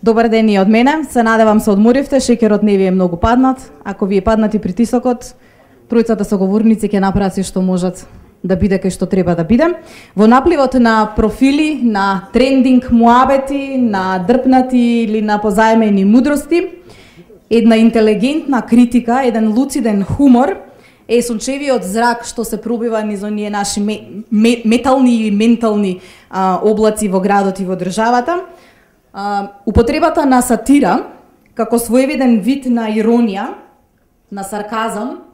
Добар ден и од мене. Се надевам се одморивте, шеќерот не ви е многу паднат. Ако ви е паднат и притисокот, тројцата соговорници ќе направат се што можат да биде кај што треба да биде. Во напливот на профили, на трендинг муабети, на дрпнати или на позаемени мудрости, една интелигентна критика, еден луциден хумор е сончевиот зрак што се пробива низ оние наши метални и ментални облаци во градот и во државата. Употребата на сатира како своевиден вид на иронија, на сарказам,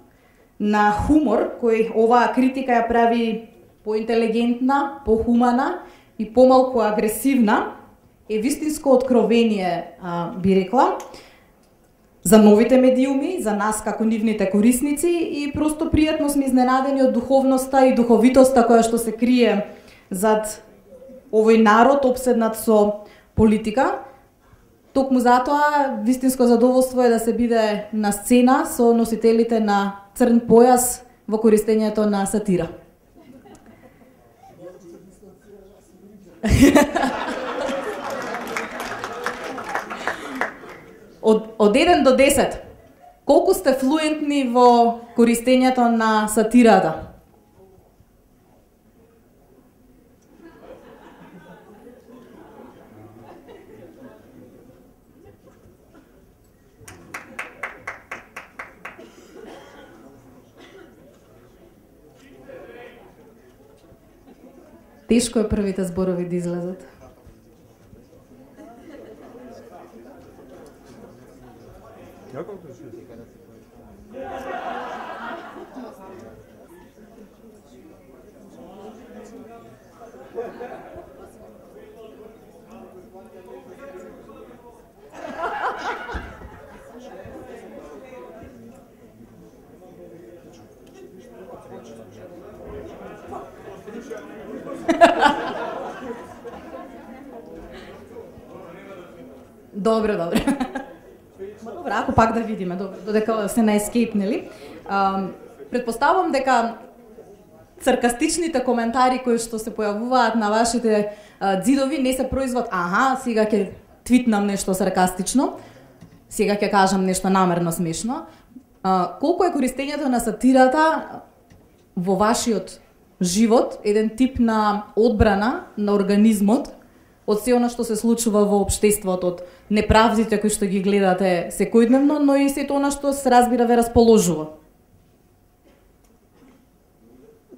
на хумор, кој оваа критика ја прави поинтелигентна, похумана и помалку агресивна, е вистинско откровение, би рекла, за новите медиуми, за нас како нивните корисници и просто пријатно сме изненадени од духовноста и духовитоста која што се крие зад овој народ обседнат со политика. Токму затоа вистинско задоволство е да се биде на сцена со носителите на црн појас во користењето на сатира. Од 1 до 10, колку сте флуентни во користењето на сатирата? Тешко е првите зборови да излезат. Добре. Добре, ако пак да видиме, додека се наескейпнели. Предпоставам дека саркастичните коментари кои што се појавуваат на вашите ѕидови не се производ, сега ќе твитнам нешто саркастично, сега ќе кажам нешто намерно смешно. Колку е користењето на сатирата во вашиот живот еден тип на одбрана на организмот од се она што се случува во општеството, од неправдите кои што ги гледате секојдневно, но и сето она што се разбира ве расположува?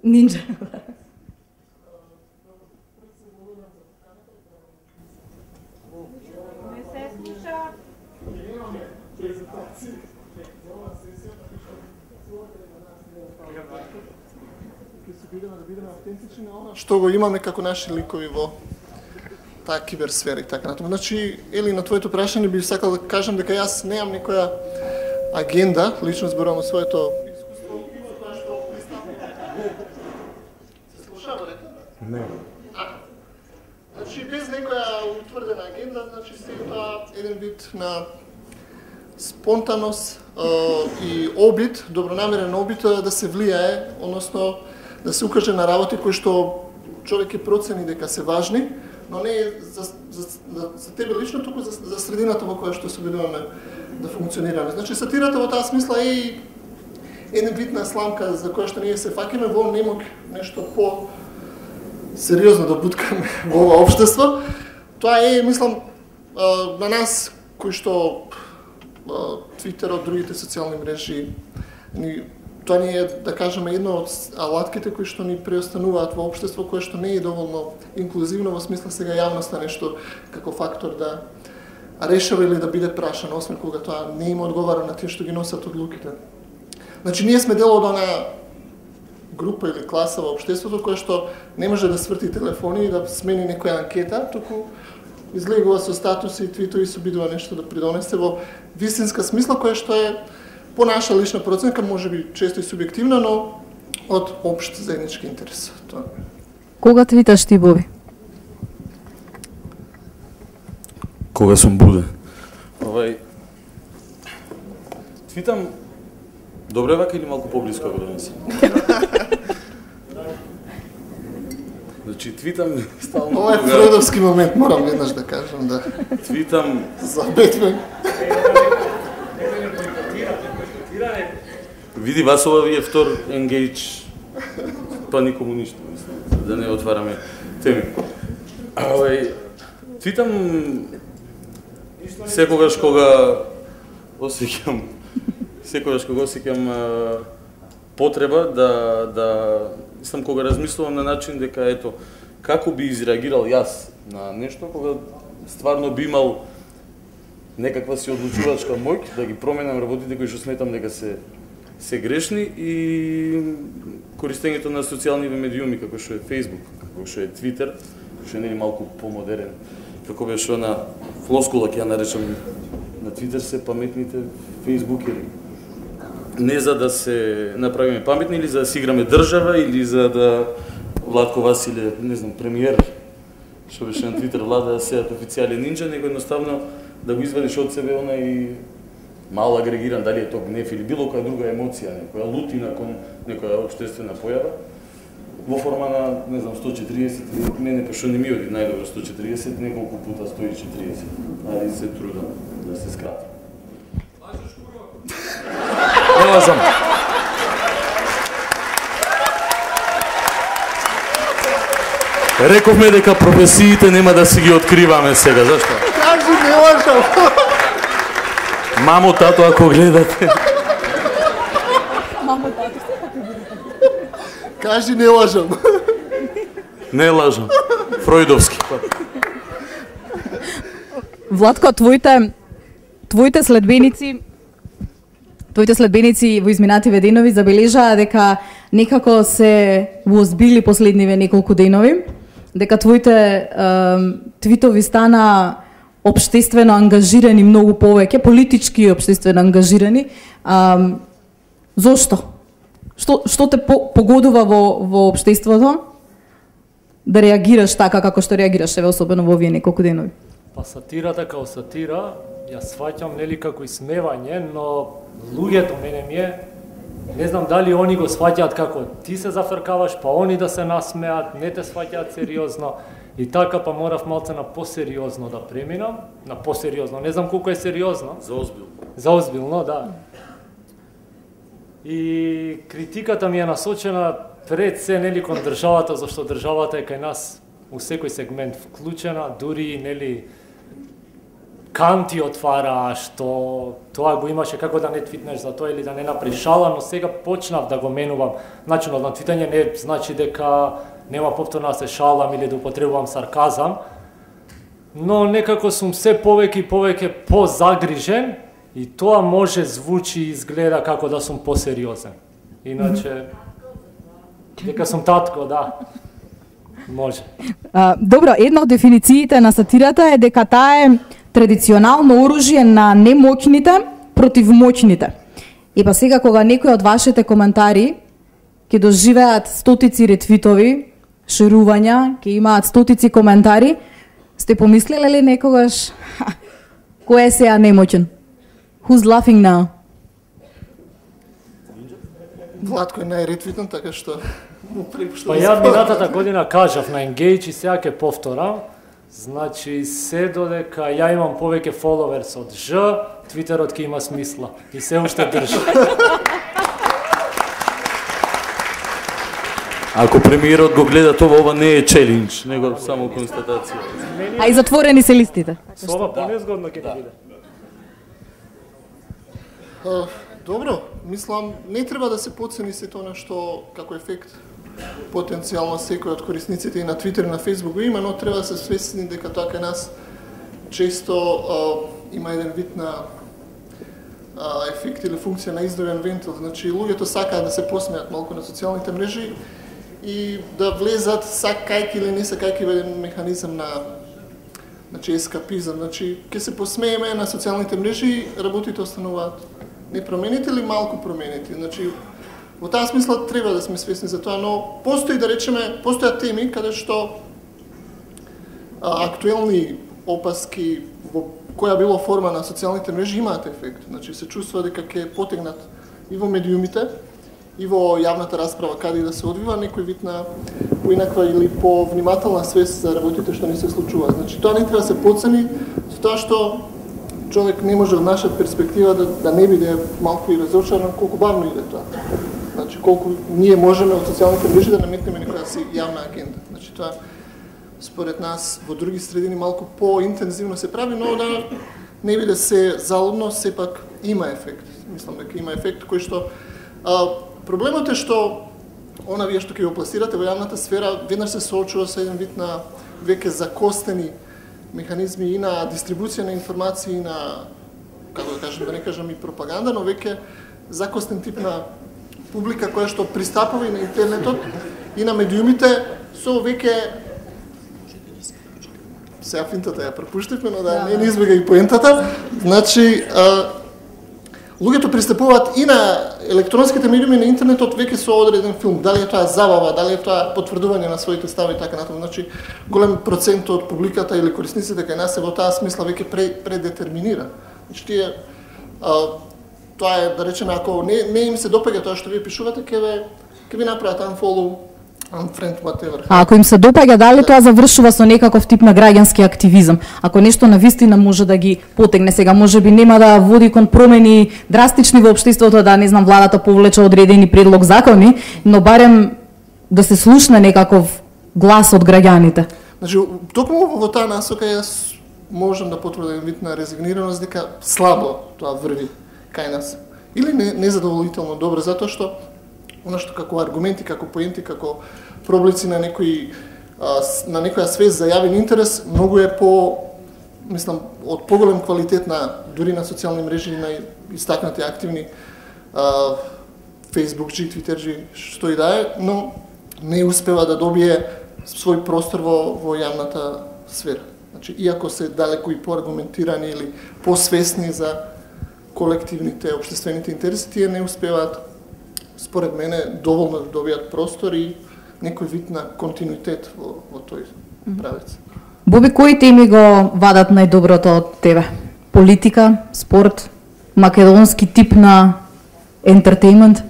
Нинџа. Не се слуша. Што го имаме како наши ликови во таа киберсфера и така натаму. Значи, Ели, на твоето прашање би сакал да кажам дека јас немам некоја агенда, лично зборувам о своето искуство. Се слушава, дека? Не. Значи, без некоја утврдена агенда, значи се тоа еден вид на спонтаност и обид, добронамерен обид да се влијае, односно да се укаже на работи кои што човек е процени дека се важни, но не е за тебе лично, туку за средината во која што се обидуваме да функционираме. Значи, сатирата во таа смисла е и еден вид на сламка за која што ние се факиме во немок нешто по-сериозно да буткаме во ова општество. Тоа е, мислам, на нас кои што Твитерот, другите социјални мрежи, тоа ни е, да кажеме, едно од алатките кои што ни преостануваат во општество кое што не е доволно инклузивно во смисла сега јавноста нешто како фактор да решава или да биде прашано, освен кога тоа не им одговара на тие што ги носат одлуките. Значи, ние сме дел од она група или класа во општеството која што не може да сврти телефони и да смени некоја анкета, туку излегува со статуси и твитови се обидува нешто да придонесе во вистинска смисла која што е по наша лична проценка, може би често и субјективна, но од општ заеднички интерес. Тоа. Кога твиташ ти, Боби? Кога сум буден. Твитам добре вака или малку поблиско го донеси? Значи, твитам стално... Ова е фройдовски момент, морам веднаш да кажам, да. Твитам... За Бетмен. Види, вас ова ви е втор енгейдж, па никому ништо, мислам, да не отвараме теми. Твитам секогаш кога осеќам потреба да мислам кога размислувам на начин дека ето како би изреагирал јас на нешто кога стварно би имал некаква си одлучувачка моќ да ги променам работите кои што сметам дека се грешни и користењето на социјални медиуми како што е Facebook, како што е Twitter, што е малку помодерен. Како беше на флоскула ќе ја наречам на Twitter се паметните фейсбукери. Не за да се направиме паметни или за да си играме држава или за да Владко Василе, не знам, премиер, што беше на Twitter влада да сеат официјален нинџа, него едноставно да го извадиш од себе онај мал агрегиран, дали е тоа гнев или било која друга емоција, некоја лутина кон некоја општествена појава, во форма на, не знам, 140 или мене па што не ми оди најдобро 140, неколку пута 140. Ајде се трудам да се скрати. Лажеш, куро? Не лажам. Рековме дека професиите нема да си ги откриваме сега, зашто? Кажи, не лажам. Мамо, тато, ако гледате. Кажи, не лажам. Не лажам. Фройдовски. Владко, твоите следбеници во изминативе денови забележаа дека некако се возбили последниве неколку денови, дека твоите твитови стана општествено ангажирани многу повеќе, политички и општествено ангажирани. Зошто? Што те погодува во општеството да реагираш така како што реагираш, особено во овие неколку денови? Па сатирата као сатира, ја сваќам нели како исмевање, но луѓето мене ми е, не знам дали они го сваќаат како ти се зафркаваш, па они да се насмеат, не те сваќаат сериозно. И така па морав малце на посериозно да преминам, на посериозно, не знам колку е сериозно. Заозбилно, да. И критиката ми е насочена пред се нели кон државата, зашто државата е кај нас у секој сегмент вклучена, дури нели канти отвара, што тоа го имаше како да не твитнеш за тоа или да не направиш шала, но сега почнав да го менувам. Начинот на твитање не значи дека нема повторно да се шалам или да употребувам сарказам, но некако сум се повеќе и повеќе позагрижен и тоа може звучи и изгледа како да сум посериозен. Иначе, дека сум татко, да. Може. Добро, една од дефинициите на сатирата е дека таа е традиционално оружје на немоќните против моќните. И па сега кога некои од вашите коментари ќе доживеат стотици ретвитови, шерувања, ќе имаат стотици коментари, сте помислиле ли некогаш кој е сега немоќен? Who's laughing now? Владко е најретвитен, така што му препуштам. Па ја минатата година кажав на Engage и сега ќе повторам. Значи, се додека ја имам повеќе фоловерс од Ж, Твитерот ќе има смисла. И се уште држи. Ако премиерот го гледа тоа, ова не е челендж, него само констатација. А и затворени се листите. Со ова понезгодно ќе да биде. Добро, мислам, не треба да се подцени се тоа што како ефект потенцијално секој од корисниците и на Твитер и на Фейсбук го има, но треба да се свесни дека тоа кај нас често има еден вид на ефект или функција на издовен вентил. Значи, луѓето сакаат да се посмеат малку на социјалните мрежи и да влезат сакајќи или не сакајќи во еден механизам на ескапизам. Значи, ќе се посмееме на социјалните мрежи, работите остануваат непроменети или малку променети. Значи, во таа смисла треба да сме свесни за тоа, но постои, да речеме, постојат теми каде што актуелни опаски во која било форма на социјалните мрежи имаат ефект. Значи, се чувствува дека ќе потегнат и во медиумите и во јавната расправа каде да се одвива некој вид на поинаква или повнимателна свест за работите што не се случува. Значи тоа не треба да се подцени, затоа што човек не може од наша перспектива да не биде малку и разочаран колку бавно иде тоа. Значи колку ние можеме од социјалните мрежи да наметнеме некоја си јавна агенда. Значи тоа според нас во други средини малку поинтензивно се прави, но да не биде се залудно, сепак има ефект. Мислам дека има ефект кој што проблемот е што она вие што ќе го пласирате во јавната сфера веднаш се соочува со еден вид на веќе закостени механизми и на дистрибуција на информации, и на, како да кажем, да не кажам и пропаганда, но веќе закостен тип на публика која што пристапува и на интернетот и на медиумите со веќе сега финтата ја пропуштивме, но да не избега и поентата. Значи, луѓето пристапуваат и на електронските медиуми на интернетот веќе со одреден филм. Дали е тоа забава, дали е тоа потврдување на своите стави и така натаму. Значи, голем процент од публиката или корисниците кај нас се во таа смисла веќе предетерминира. Значи, тие тоа е, да речеме, ако не им се допаѓа тоа што вие пишувате, ќе ви направат unfollow, unfriend, whatever. А ако им се допаѓа, дали тоа завршува со некаков тип на граѓански активизам? Ако нешто навистина може да ги потегне, сега можеби нема да води кон промени драстични во општеството, да не знам владата повлече одредени предлог закони, но барем да се слушне некаков глас од граѓаните. Значи, токму во таа насока јас можам да потврдам вид на резигнираност дека слабо тоа врви кај нас. Или незадоволително добро, затоа што она што како аргументи, како поенти, како проблици на некоја свест за јавен интерес, многу е мислам, од поголем квалитет на дури на социјални мрежи, на истакнати активни Фејсбукџи, Твитерџи, што и да е, но не успева да добие свој простор во јавната сфера. Значи, иако се далеку и поаргументирани или посвесни за колективните, општествените интереси, тие не успеваат, според мене, доволно да добијат простор и некој вид на континуитет во тој правец. Боби, кои теми го вадат најдоброто од тебе? Политика, спорт, македонски тип на ентертејмент?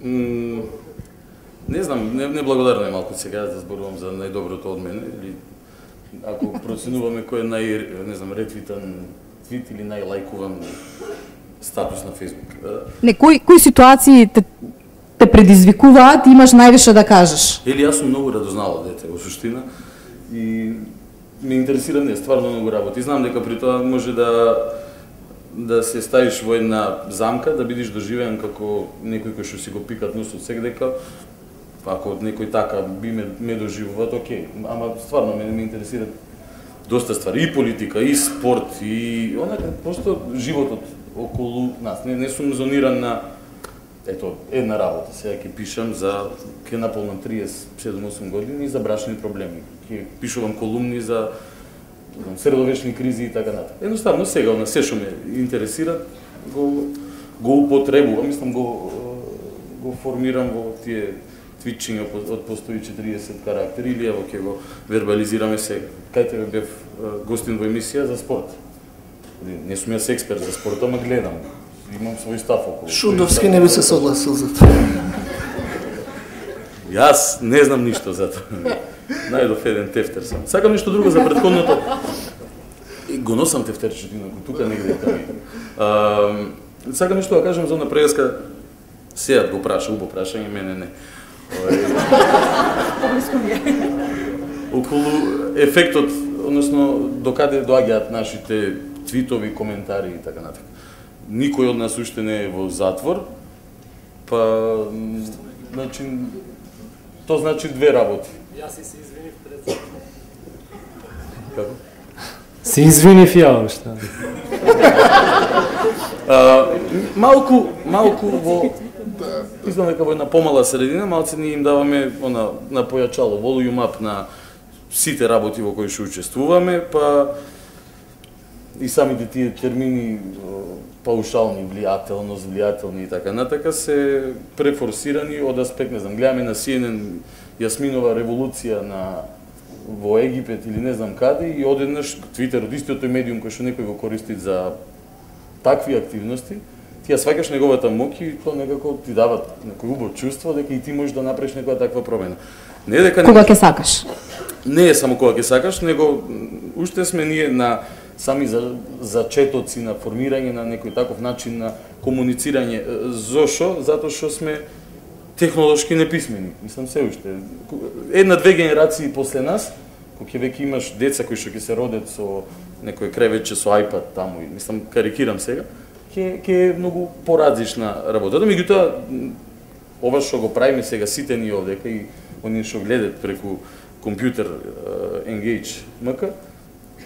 Не знам, неблагодарно е малку сега да зборувам за најдоброто од мене, или ако проценуваме кој е не знам, ретвитан твит или најлајкуван статус на Фејсбук. Не, кои ситуации те предизвикуваат, имаш највише да кажеш? Или јас сум многу радознало дете во суштина и ме интересира стварно многу работи. Знам дека при тоа може да се ставиш во една замка, да бидеш доживеан како некој кој што си го пикат носот секдека. Ако некој така би ме доживуваат, окей. Ама стварно ме интересира доста ствари, и политика, и спорт, и просто животот околу нас. Не сум зониран на една работа. Сега ќе пишам ќе наполнам 37-8 години за брачни проблеми. Ќе пишувам колумни за средовечни кризи и така натаму. Едноставно сега на се што ме интересира го употребувам, мислам го формирам во тие твитчиња од постои 40 карактери или ево ќе го вербализираме сега. Кај тебе бев гостин во емисија за спорт. Не сум јас експерт за спорт, ама гледам. Имам свој став околу. Шудовски не би се согласил за тоа. Јас не знам ништо за тоа. Најдов еден тефтер сам. Сакам нешто друго за претходното. Го носам тефтерчето инаку тука негде таму. Сакам нешто да кажам за она преска. Сеат го праша, убо прашање, мене не. Околу ефектот, односно докаде доаѓаат нашите твитови, коментари и така натака. Никој од нас уште не е во затвор, па значи тоа значи две работи. Јас се извинив пред затвор. Како? Се извинив ја уште. Малку во мислам дека во една помала средина, малце ние им даваме на појачало, volume up на сите работи во кои што учествуваме, па и самите тие термини паушални, влијателни и така натака се префорсирани од аспект, не знам, гледаме на CNN Јасминова револуција во Египет или не знам каде и одеднаш Твитер, од истиот тој медиум кој што некој го користи за такви активности, ти ја сваќаш неговата моќ и тоа некако ти дава некој убаво чувство дека и ти можеш да направиш некоја таква промена. Не дека кога ќе сакаш. Не е само кога ќе сакаш, него уште сме ние на сами зачетоци на формирање на некој таков начин на комуницирање. Зошо? Затоа што сме технолошки неписмени. Мислам се уште. Една-две генерации после нас, кога ќе веќе имаш деца кои што ќе се родат со некој кревече со iPad таму, мислам карикирам сега, ќе е многу поразлична работата. Меѓутоа, ова што го правиме сега сите ние овдека и оние што гледат преку компјутер Engage МК,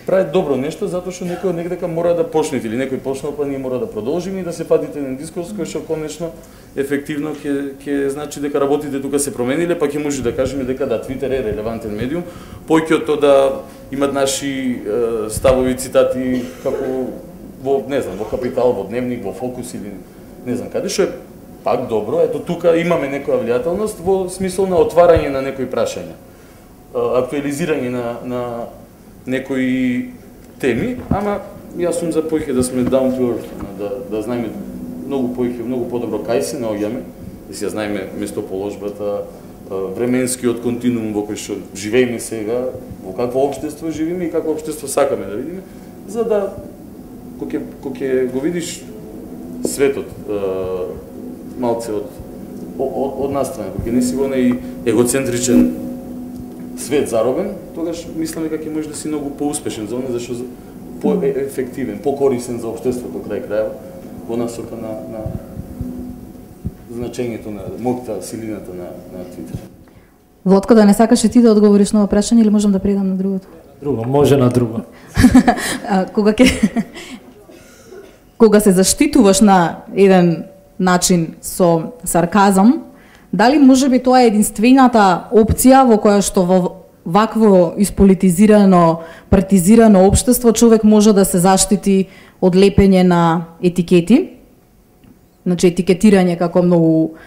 прават добро нешто затоа што некој негдека мора да почне или некој почнал па ние мора да продолжиме и да се фатите на дискурс кој што конечно ефективно ќе значи дека работите тука се промениле, па ќе може да кажеме дека да Твитер е релевантен медиум, поќе од тоа да имат наши ставови, цитати како во не знам, во Капитал, во Дневник, во Фокус или не знам каде, што е пак добро. Ето тука имаме некоја влијателност во смисол на отварање на некои прашања, актуализирање на некои теми, ама јас сум за поиќе да сме down to earth, да знаеме многу поиќе, многу подобро кај се наоѓаме, да си ја знаеме местоположбата, временскиот континуум во кој што живееме сега, во какво општество живееме и какво општество сакаме да видиме, за да кога ќе го видиш светот малце од настрана, кога не си во неј егоцентричен свет заробен, тогаш мислам дека ќе може да си многу поуспешен за оно, зашто по-ефективен, по-корисен за општеството крај крајава во насока на значењето на моќта, силината на Твитер. Владко, да не сакаш и ти да одговориш на ова прашање или можам да предам на другото? Друго, може на друго. Кога се заштитуваш на еден начин со сарказам, дали можеби тоа е единствената опција во која што во вакво исполитизирано, партизирано општество човек може да се заштити од лепење на етикети? Значи етикетирање како многу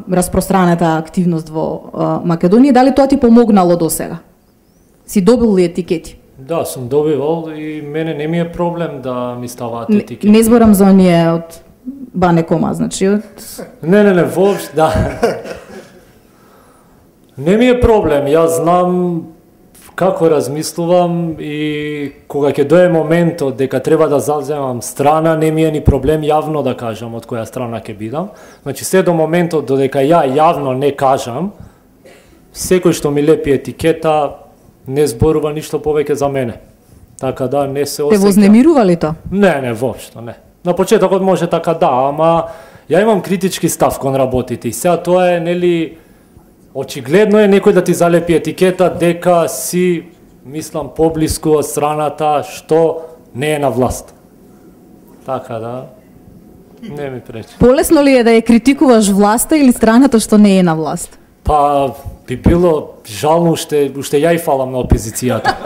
распространета активност во Македонија. Дали тоа ти помогнало досега? Си добил ли етикети? Да, сум добивал и мене не ми е проблем да ми ставаат етикети. Не зборам за оние од Бане Кома, значи од... Не, воопшто, да. Не ми е проблем, јас знам како размислувам и кога ќе дое моментот дека треба да завземам страна, не ми е ни проблем јавно да кажам од која страна ќе бидам. Значи, се до моментот додека ја јавно не кажам, секој што ми лепи етикета не зборува ништо повеќе за мене. Така да не се осеќам. Те вознемирува ли тоа? Не, воопшто не. На почетокот може така да, ама ја имам критички став кон работите и сега тоа е, нели, очигледно е некој да ти залепи етикета дека си, мислам, поблиску од страната што не е на власт. Така да, не ми пречи. Полесно ли е да ја критикуваш власта или страната што не е на власт? Па, би било жално, уште ја и фалам на опозицијата.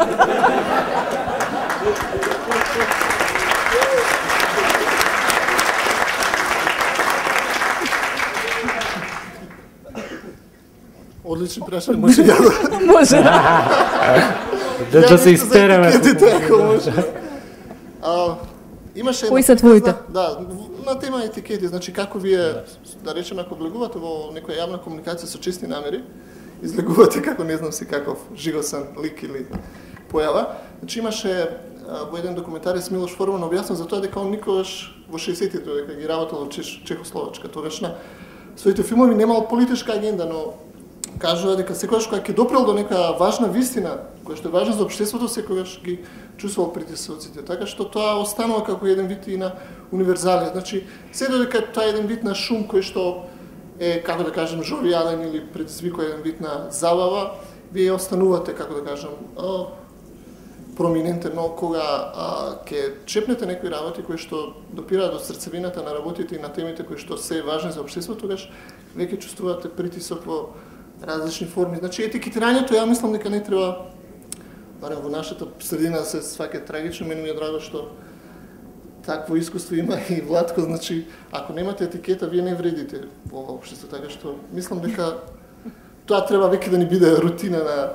Одлично прашање, може ја да... Може. Да се истереме. Имаше Кои се твоите? Да, на тема етикети, значи како вие, да речеме, ако влегувате во некоја јавна комуникација со чисти намери, излегувате како не знам си каков жигосен лик или појава. Значи имаше во еден документарец Милош Форман објаснил за тоа дека он никогаш во 60-тите дека ги работел во Чехословачка, тогаш на своите филмови немал политичка агенда, но кажува дека секогаш кога ќе допрел до нека важна вистина, која што е важна за општеството, секогаш ги чувствувал притисоците. Така што тоа останува како еден вид и на универзалија. Значи, се додека тоа е еден вид на шум кој што е, како да кажем, жовијален или предизвикува еден вид на забава, вие останувате, како да кажем, проминентен, но кога ќе чепнете некои работи кои што допираат до срцевината на работите и на темите кои што се важни за општеството, тогаш веќе чувствувате притисок во различни форми. Значи, етикетирањето, ја мислам дека не треба, барем во нашата средина, се сваќа трагично. Мене ми е драго што такво искуство има и Владко, значи, ако немате етикета, вие не вредите во ова општество, така што мислам дека тоа треба веќе да ни биде рутина на...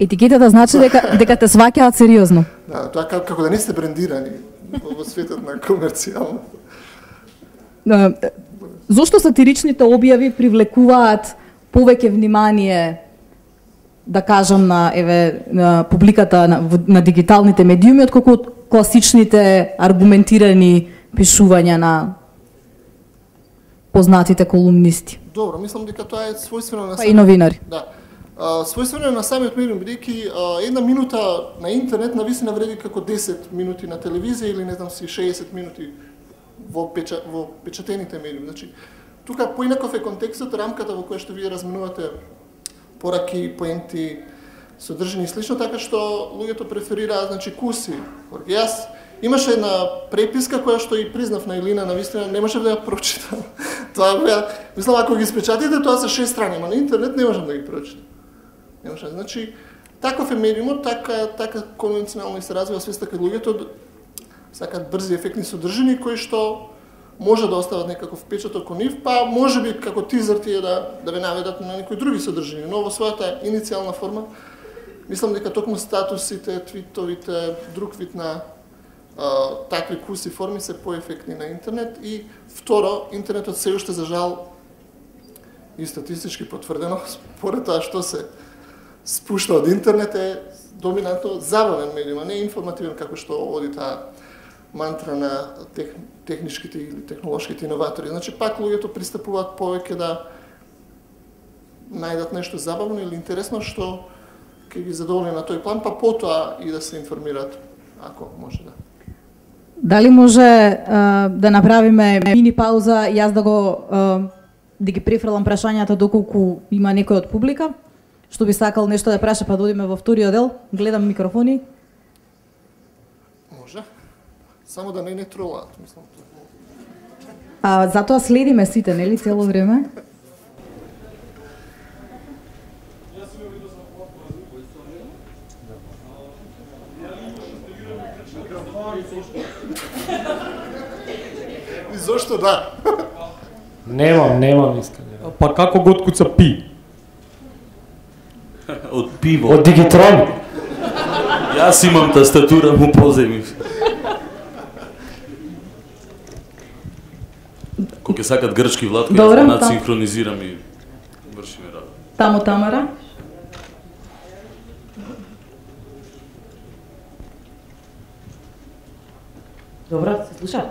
Етикетата значи дека те сваќаат сериозно. Да, тоа како да не сте брендирани во светот на комерцијално. зошто сатиричните објави привлекуваат повеќе внимание, да кажам, на публиката на дигиталните медиуми, отколку класичните аргументирани пишувања на познатите колумнисти? Добро, мислам дека тоа е својствено на и новинари. Да. Својствено на самиот медиум, бидејќи една минута на интернет навистина вреди како 10 минути на телевизија или не знам си 60 минути во печатените медиуми. Значи, тука поинаков е контекстот, рамката во која што вие разменувате пораки, поенти, содржини и слично, така што луѓето преферираат, значи, куси. Јас имаше една преписка која што и признав на Илина, навистина не можев да ја прочитам. Тоа беа, мислам, ако ги спечатите, тоа се 6 страни, ама на интернет не можам да ги прочитам. Не можам. Значи, таков е медиумот, така конвенционално и се развива свеста кај луѓето, сакаат брзи ефектни содржини кои што може да остават некаков печаток кон нив, па може би како тизер тие да ве наведат на некои други содржини, но во својата иницијална форма мислам дека токму статусите, твитовите, друг вид на такви куси форми се поефектни на интернет и второ, интернетот се уште за жал и статистички потврдено, според тоа што се спушта од интернет е доминантно забавен медиум, а не информативен како што оди таа мантра на техничките или технолошките иноватори. Значи, пак луѓето пристапуваат повеќе да најдат нешто забавно или интересно што ќе ги задоволи на тој план, па потоа и да се информираат, ако може да. Дали може да направиме мини пауза, јас да ги префрлам прашањата доколку има некој од публика, што би сакал нешто да праша, па да одиме во вториот дел. Гледам микрофони. Може. Само да не тролаат, мислам. Затоа следиме сите, нели, цело време? И зошто да? Немам искане. Па како го откуца пи? Од пиво. Од Диgiтрон. Јас имам тастатура, му поземив. Кога ќе сакат грчки владко, јас го надсинхронизирам и вршиме работа. Таму Тамара. Добро, се слуша.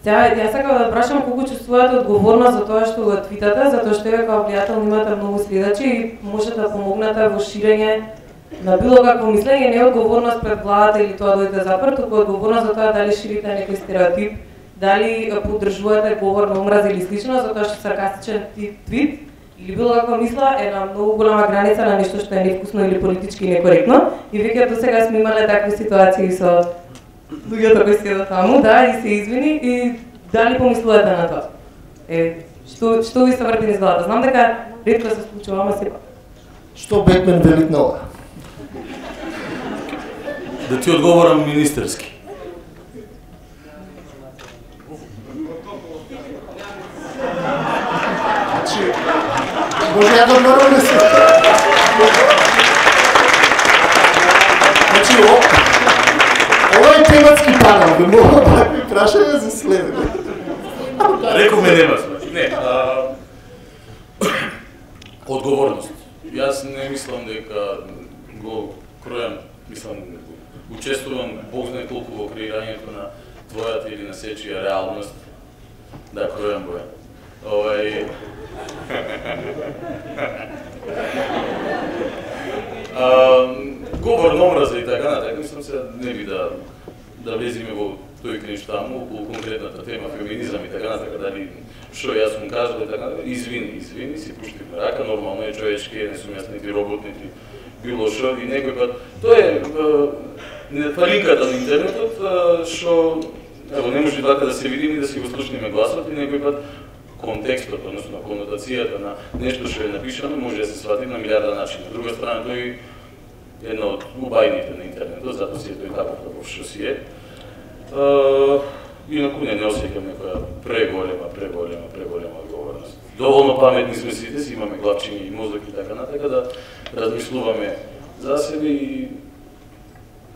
Сега, јас сакам да прашам колку чувствувате одговорност за тоа што го твитате, затоа што вие како влијател имате многу следачи и можете да помогнете во ширење на било какво мислење, не одговорност пред владата или тоа да дојде запрт, туку одговорност за тоа дали ширите некој стереотип, дали поддржувате говор на омраза или слично, затоа што саркастичен твит или било каква мисла е на многу голема граница на нешто што е невкусно или политички некоректно. И веќе досега сме имале такви ситуации со луѓето кои седат таму, да, и се извини, и дали помислувате на тоа? Што ви се врти низ главата? Знам дека ретко се случува, ама сепак. Што Бетмен велит на ова? Да ти одговорам министерски. Може ја да одговорам не се. Значи, ова е тематски панел, да мога такви прашања за следење. Рековме нема смешно. Не, одговорност. Јас не мислам дека го кројам, мислам, учествувам Бог знае колку во креирањето на твојата или на сечија реалност. Да, кројам го. Говор на омраза и така натака, мислам се не би да влеземе во тој кринч таму, околу конкретната тема феминизам и така натака, дали што јас сум кажал и така натака, извини, си пуштивме рака, нормално е човечки, не сум јас нити робот, нити било што, и некој пат, тоа е фалинката на интернетот, што, ево, не може така да се видим и да си го слушнеме гласот, и некој пат контекстот, односно конотацијата на нешто што е напишано, може да се свати на милиарда начини. Од друга страна, тој е една од убајните на интернетот, затоа си е тој таков што си е. Инаку не осеќам некоја преголема одговорност. Доволно паметни сме сите, си имаме главчиња и мозок и така натака да размислуваме за себе и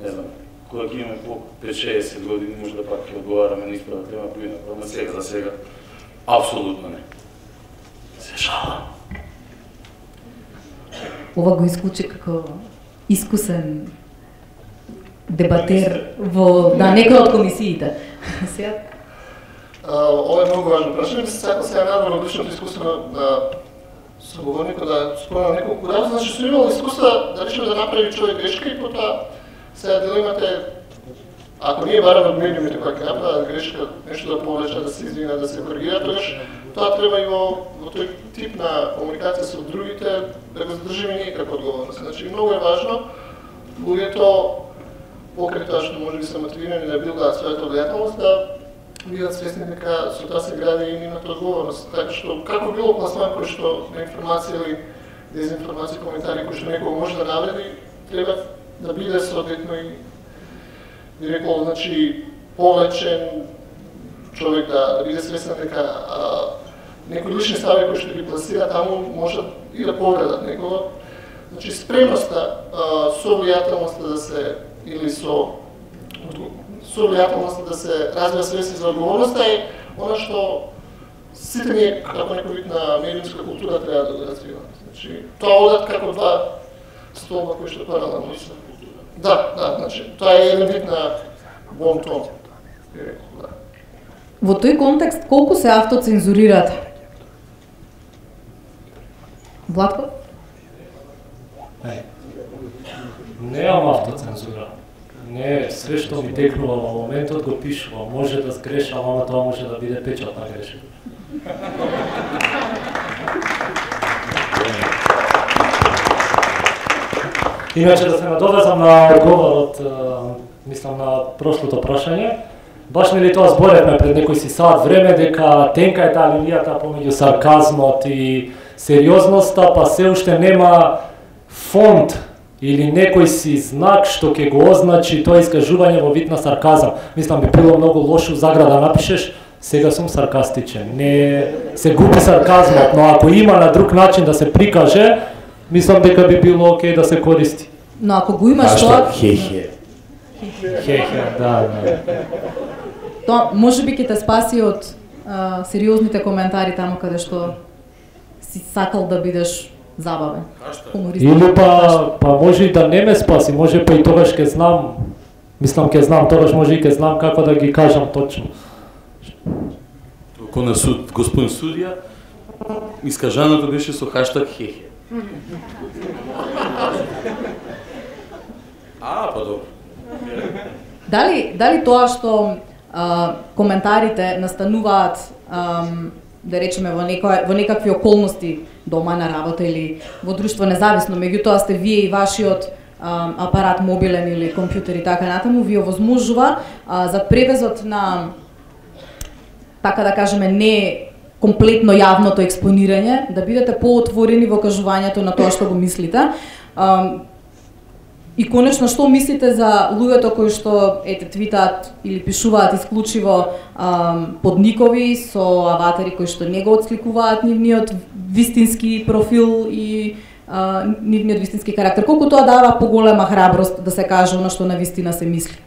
не знам, кога ќе имаме по 5-60 години, може да пак ќе одговараме на исправа тема првина, ама сега за сега апсолутно не. Се шалам. Ова го исклучи како искусен дебатер во некој од комисиите. Сега ова е многу важно прашање, се сакам сега надвор од личното искуство на соговорникот да спомнам неколку работи, значи сум имал искуства да речеме да направи човек грешка и потоа сега дилемата е, ако ние бараме од медиумите која ќе направат грешка, нешто да повлечат, да се извинат, да се коригира, тогаш тоа треба и во тој тип на комуникација со другите да го задржиме ние како одговорност. Значи многу е важно луѓето покрај тоа што можеби се мотивирани да билдаат својата влијателност, да бидат свесни дека со тоа се гради и нивната одговорност. Така што како било пласман кој што на информација или дезинформација, коментари кои што некој може да навреди, треба да биде соодветно и би рекол, значи, повлечен човек да биде свесен дека некои лични стави кои што ги пласира таму можат и да повредат некого. Значи спремноста со влијателноста да се или со влијателноста да се развива свест за одговорноста е она што сите ние како некој вид на медиумска култура треба да го развиваме. Значи тоа одат како два столба кои што паралелно се. Да, значи тоа е еден вид на бон тон. Да. Во тој контекст колку се автоцензурирате? Владко? Неам автоцензура. Не, све што ми текнува во моментот го пишувам. Може да сгрешам, ама тоа може да биде печатна грешка. Иначе да се надовезам на одговорот, мислам на прошлото прашање. Баш нели тоа зборевме пред некој си сат време дека тенка е таа линијата помеѓу сарказмот и сериозноста, па се уште нема фонд или некој си знак што ќе го означи тоа искажување во вид на сарказам. Мислам би било многу лошо заграда напишеш сега сум саркастичен. Не се губи сарказмот, но ако има на друг начин да се прикаже, мислам дека би било окей да се користи. Но ако го имаш тоа... Хе-хе, да. Тоа можеби ќе те спаси од сериозните коментари таму каде што си сакал да бидеш забавен. Или па може и да не ме спаси, може па и тогаш ќе знам, мислам ќе знам, тогаш може и ќе знам како да ги кажам точно. Кон на суд, господин судија, искажаното беше со хаштаг хехе. Па добро. Дали тоа што коментарите настануваат да речеме во некакви околности дома на работа или во друштво независно, меѓутоа сте вие и вашиот апарат мобилен или компјутер и така натаму, ви овозможува за превезот на, така да кажеме, не комплетно јавното експонирање, да бидете поотворени во кажувањето на тоа што го мислите. И конечно, што мислите за луѓето кои што твитаат или пишуваат исклучиво под никови со аватари кои што не го отсликуваат нивниот вистински профил и нивниот вистински карактер? Колку тоа дава поголема храброст да се каже она што навистина се мисли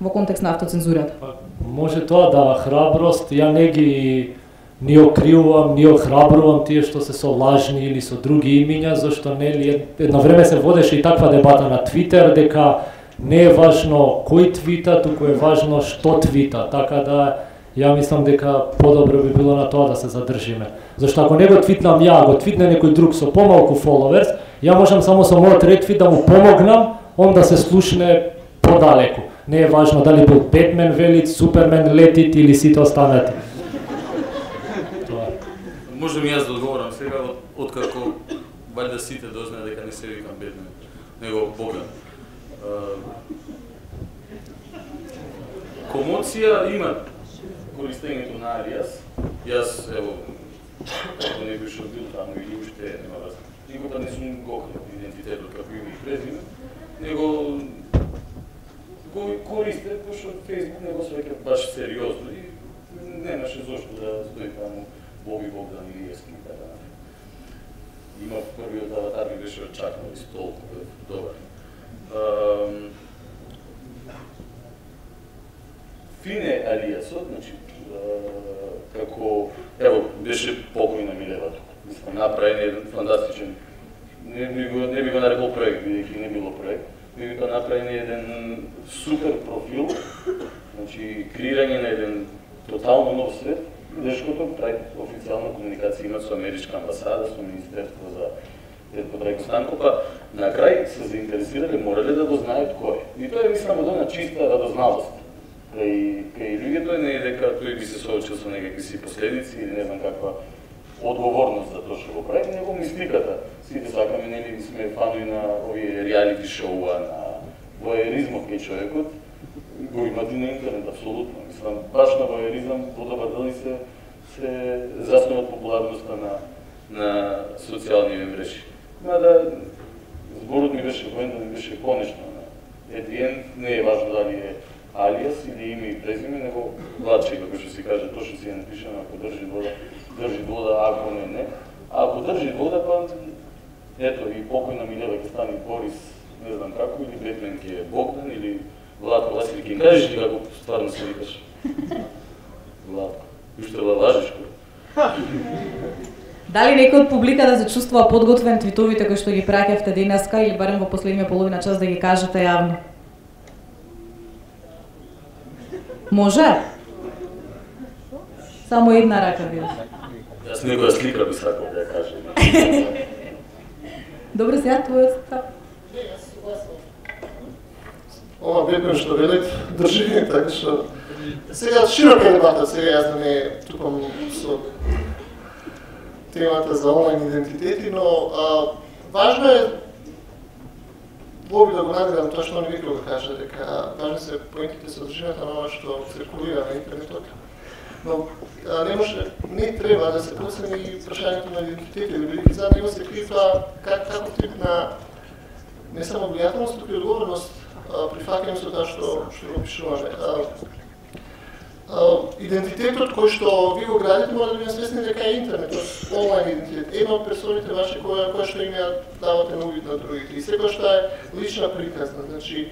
во контекст на автоцензурата? Може тоа дава храброст, ја не ги ни окривувам, ни охрабрувам тие што се со лажни или со други имиња, зашто нели едно време се водеше и таква дебата на Твитер дека не е важно кој твита, туку е важно што твита. Така да ја мислам дека подобро би било на тоа да се задржиме. Зашто ако не го твитнам ја, го твитне некој друг со помалку фоловерс, ја можам само со мојот ретвит да му помогнам, он да се слушне подалеку. Не е важно дали бил Бетмен велит, Супермен летит или сите останати. Можам јас да одговорам сега, откако валјда сите дознаат дека не се викам Бетмен, него Богдан. Комоција има користењето на алијас. Јас, ево, ако некој што бил таму или уште нема разлика. Никога не сум го открил идентитетот како име и презиме, него го користе, пошто Фејсбук не го свеќа баш сериозно и немаше зошто да стои таму Боби Богдан или Ески и така. Има првиот аватар ми беше очакнал и толку добар. Фине алијасот, значи, како, ево, беше покојна Милева тука. Мислам, направен еден фантастичен, не би го нарекол проект, бидејќи не било проект, меѓутоа направен еден супер профил, значи, креирање на еден тотално нов свет, Дешкото прави официјална комуникација има со Америчка амбасада, со Министерство за Петко Станко, па на крај се заинтересирале, морале да го знаат кој. И тоа е, мислам, одна чиста радозналост. Кај луѓето не е дека тој би се соочил со некакви си последици или не знам каква одговорност за тоа што го прави, него мистиката. Сите сакаме, нели, сме фанови на овие реалити шоуа, на воеризмот кај човекот, го имат и на интернет, апсолутно. Мислам, баш на воеризам, во добар дел се заснуват популарноста на социјални мрежи. Мада зборот ми беше воен, да ми беше конечно. Етиен не е важно дали е алијас или име и презиме, него влачи, како што си каже, тоа што си е напишано, ако држи вода, ако не. А ако држи вода, па ето и покојна Милева ќе стане Борис, не знам како, или Бетмен ќе е Богдан, или Владко Васили, ќе кажеш ли како стварно се викаш? Владко. Уште лажеш кој? Дали некој од публиката се чувствува подготвен твитовите кои што ги праќавте денеска или барем во последниот половина час да ги кажете јавно? Може? Само една рака ви. Јас некоја слика би сакал да ја кажем. Добре, сега твојот став. Ова Бетмен што велит, држи, така што... Сега широка дебата, сега јас да не тупам со темата за онлайн идентитети, но важно е Боби да го наградам тоа што он викал да каже, дека важни се поентите содржината на ова што циркулира на интернетот. Но не треба да се процени и прашањето на идентитети, бидејќи за него се крие тоа како тип на не само влијателност, туку и одговорност при фаќање со тоа што го пишуваме. Идентитетот кој што ви го градите мора да бидете свесни дека е интернетот, онлайн идентитет. Една од персоните ваши која што им ја давате на увид на другите. И секој што е лична приказна. Значи,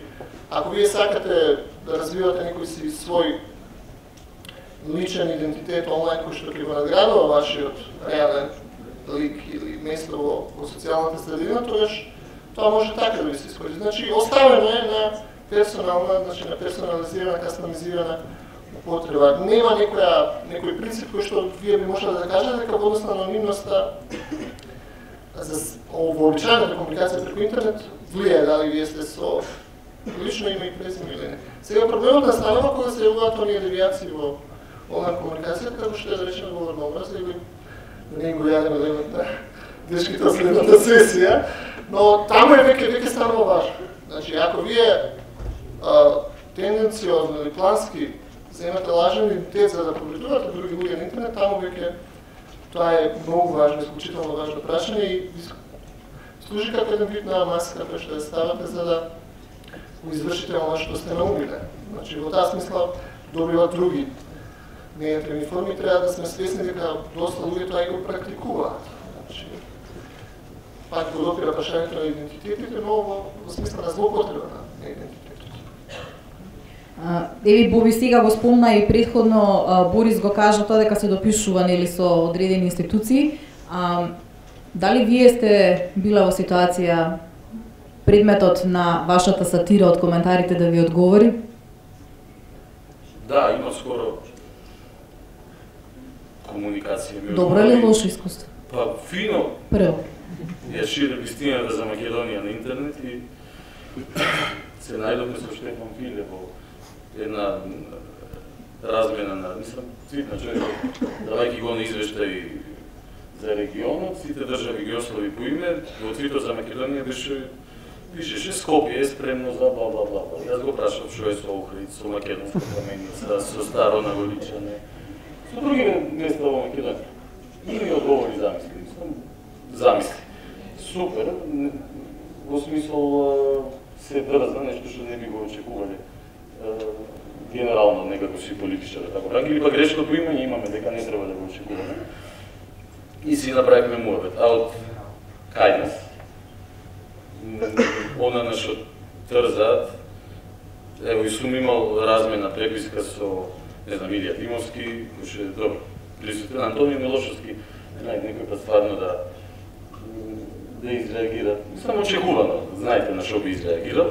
ако вие сакате да развивате некој си свој личен идентитет онлайн кој што ќе го надградува вашиот реален лик или место во социјалната средина, тогаш тоа може така да ви се искористи. Значи, оставено е на персонална, значи на персонализирана, кастомизирана употреба. Нема некој принцип кој што вие би можеле да кажете дека во однос на анонимноста за вообичаената комуникација преку интернет влијае дали вие сте со лично име и презиме или не. Сега проблемот настанува кога се јавуваат оние девијации во онлайн комуникација, како што е да речеме говорна образ или да не го јадеме левот на дешките од следната сесија, но таму е веќе станува важно. Значи, ако вие тенденциозно или плански земате лажен идентитет за да повредувате други луѓе на интернет, таму веќе тоа е многу важно, исклучително важно прашање и служи како еден вид на маска која што ја ставате за да го извршите оно што сте наумиле. Значи, во таа смисла добиваат други негативни форми, треба да сме свесни дека доста луѓе тоа и го практикуваат. Значи, пак го допира прашањето на идентитетите, но во смисла на злоупотреба на идентитетот. Еви Боби сега го спомна и претходно Борис го кажа тоа дека се допишува нели со одредени институции. Дали вие сте била во ситуација предметот на вашата сатира од коментарите да ви одговори? Да, има скоро комуникација. Добро или лошо искуство? Па фино. Прво. Ја ширев вистината за Македонија на интернет и се најдовме со Штефан Филе во една размена на, мислам, цвит на човек, давајќи го на извештај за регионот, сите држави ги ослави по име, во твитот за Македонија пишеше Скопје е спремно за бла бла бла. Јас го прашав што е со Охрид, со македонска каменица, со Старо Наголичане, со други места во Македонија. И ми одговори замисли. Супер, во смисол се дрзна, нешто што не би го очекувале генерално некако си политичар, така бранки, или па грешното имање имаме дека не треба да го очекуваме. И си направивме муабет. А од кај нас? Она на што трзаат, Ево, и сум имал размена преписка со, не знам, Илија Димовски, кој ше добро присутен, Антонио Милошевски, некој пат стварно да изреагира. Само очекувано, знаете на што би изреагирал.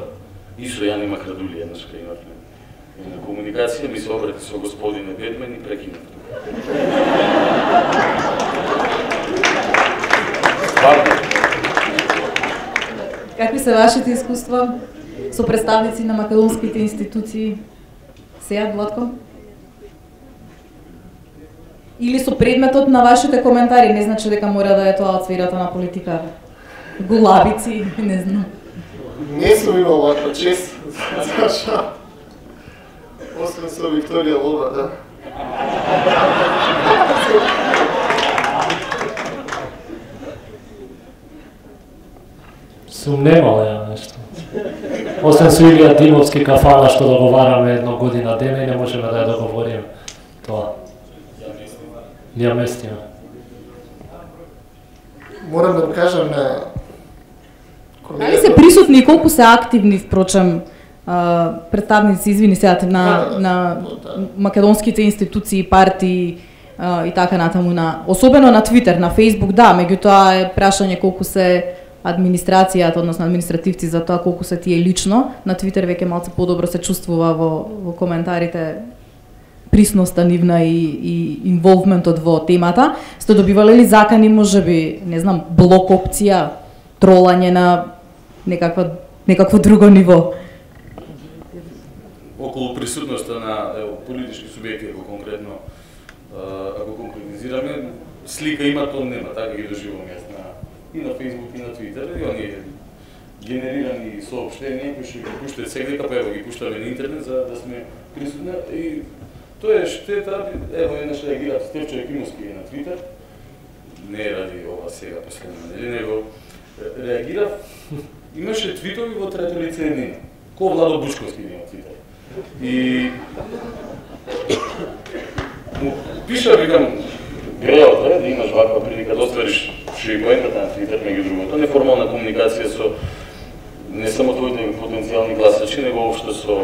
И со Јани Макрадули, еднаш кај имавме на комуникација, ми се обрати со господине Бедмен и прекинав тука. Стварно. Какви се вашите искуства со представници на македонските институции? Сега, Владко? Или со предметот на вашите коментари, не значи дека мора да е тоа од сферата на политика. Гулабици, не знам. Не сум имал ваква чест, зашто? Освен со Викторија Лоба, да. Сум немал ја нешто. Освен со Илија Димовски кафана што договараме едно година дена и не можеме да ја договориме тоа. Ја местиме. Морам да кажам на Дали се присутни и колку се активни, впрочем, представници, извини сега, на македонските институции, партии и така натаму, особено на Твитер, на Фейсбук, да, меѓутоа е прашање колку се администрацијата, односно административци за тоа колку се тие лично. На Твитер веќе малце подобро се чувствува во коментарите присноста нивна и инволвментот во темата. Сте добивале ли закани, можеби, не знам, блок опција, тролање на некакво друго ниво? Околу присутноста на политички субјекти, ако конкретизираме, слика има, то нема, така ги доживам јас и на Фейсбук и на Твитер, и они генерирани соопштенија кои што ги пуштат сега, па ево ги пуштаме на интернет за да сме присутни. И тоа е штета, ево еднаш реагира Стефчо Екимовски на Твитер, не ради ова сега последно, него реагира, имаше твитови во трето лице еднина, ко Владо Бушковски има Твитер. И му пиша, викам, греот е да имаш ваква прилика да оствариш што и поентата на Твитер, меѓу другото, неформална комуникација со не само твоите потенцијални гласачи, него општо со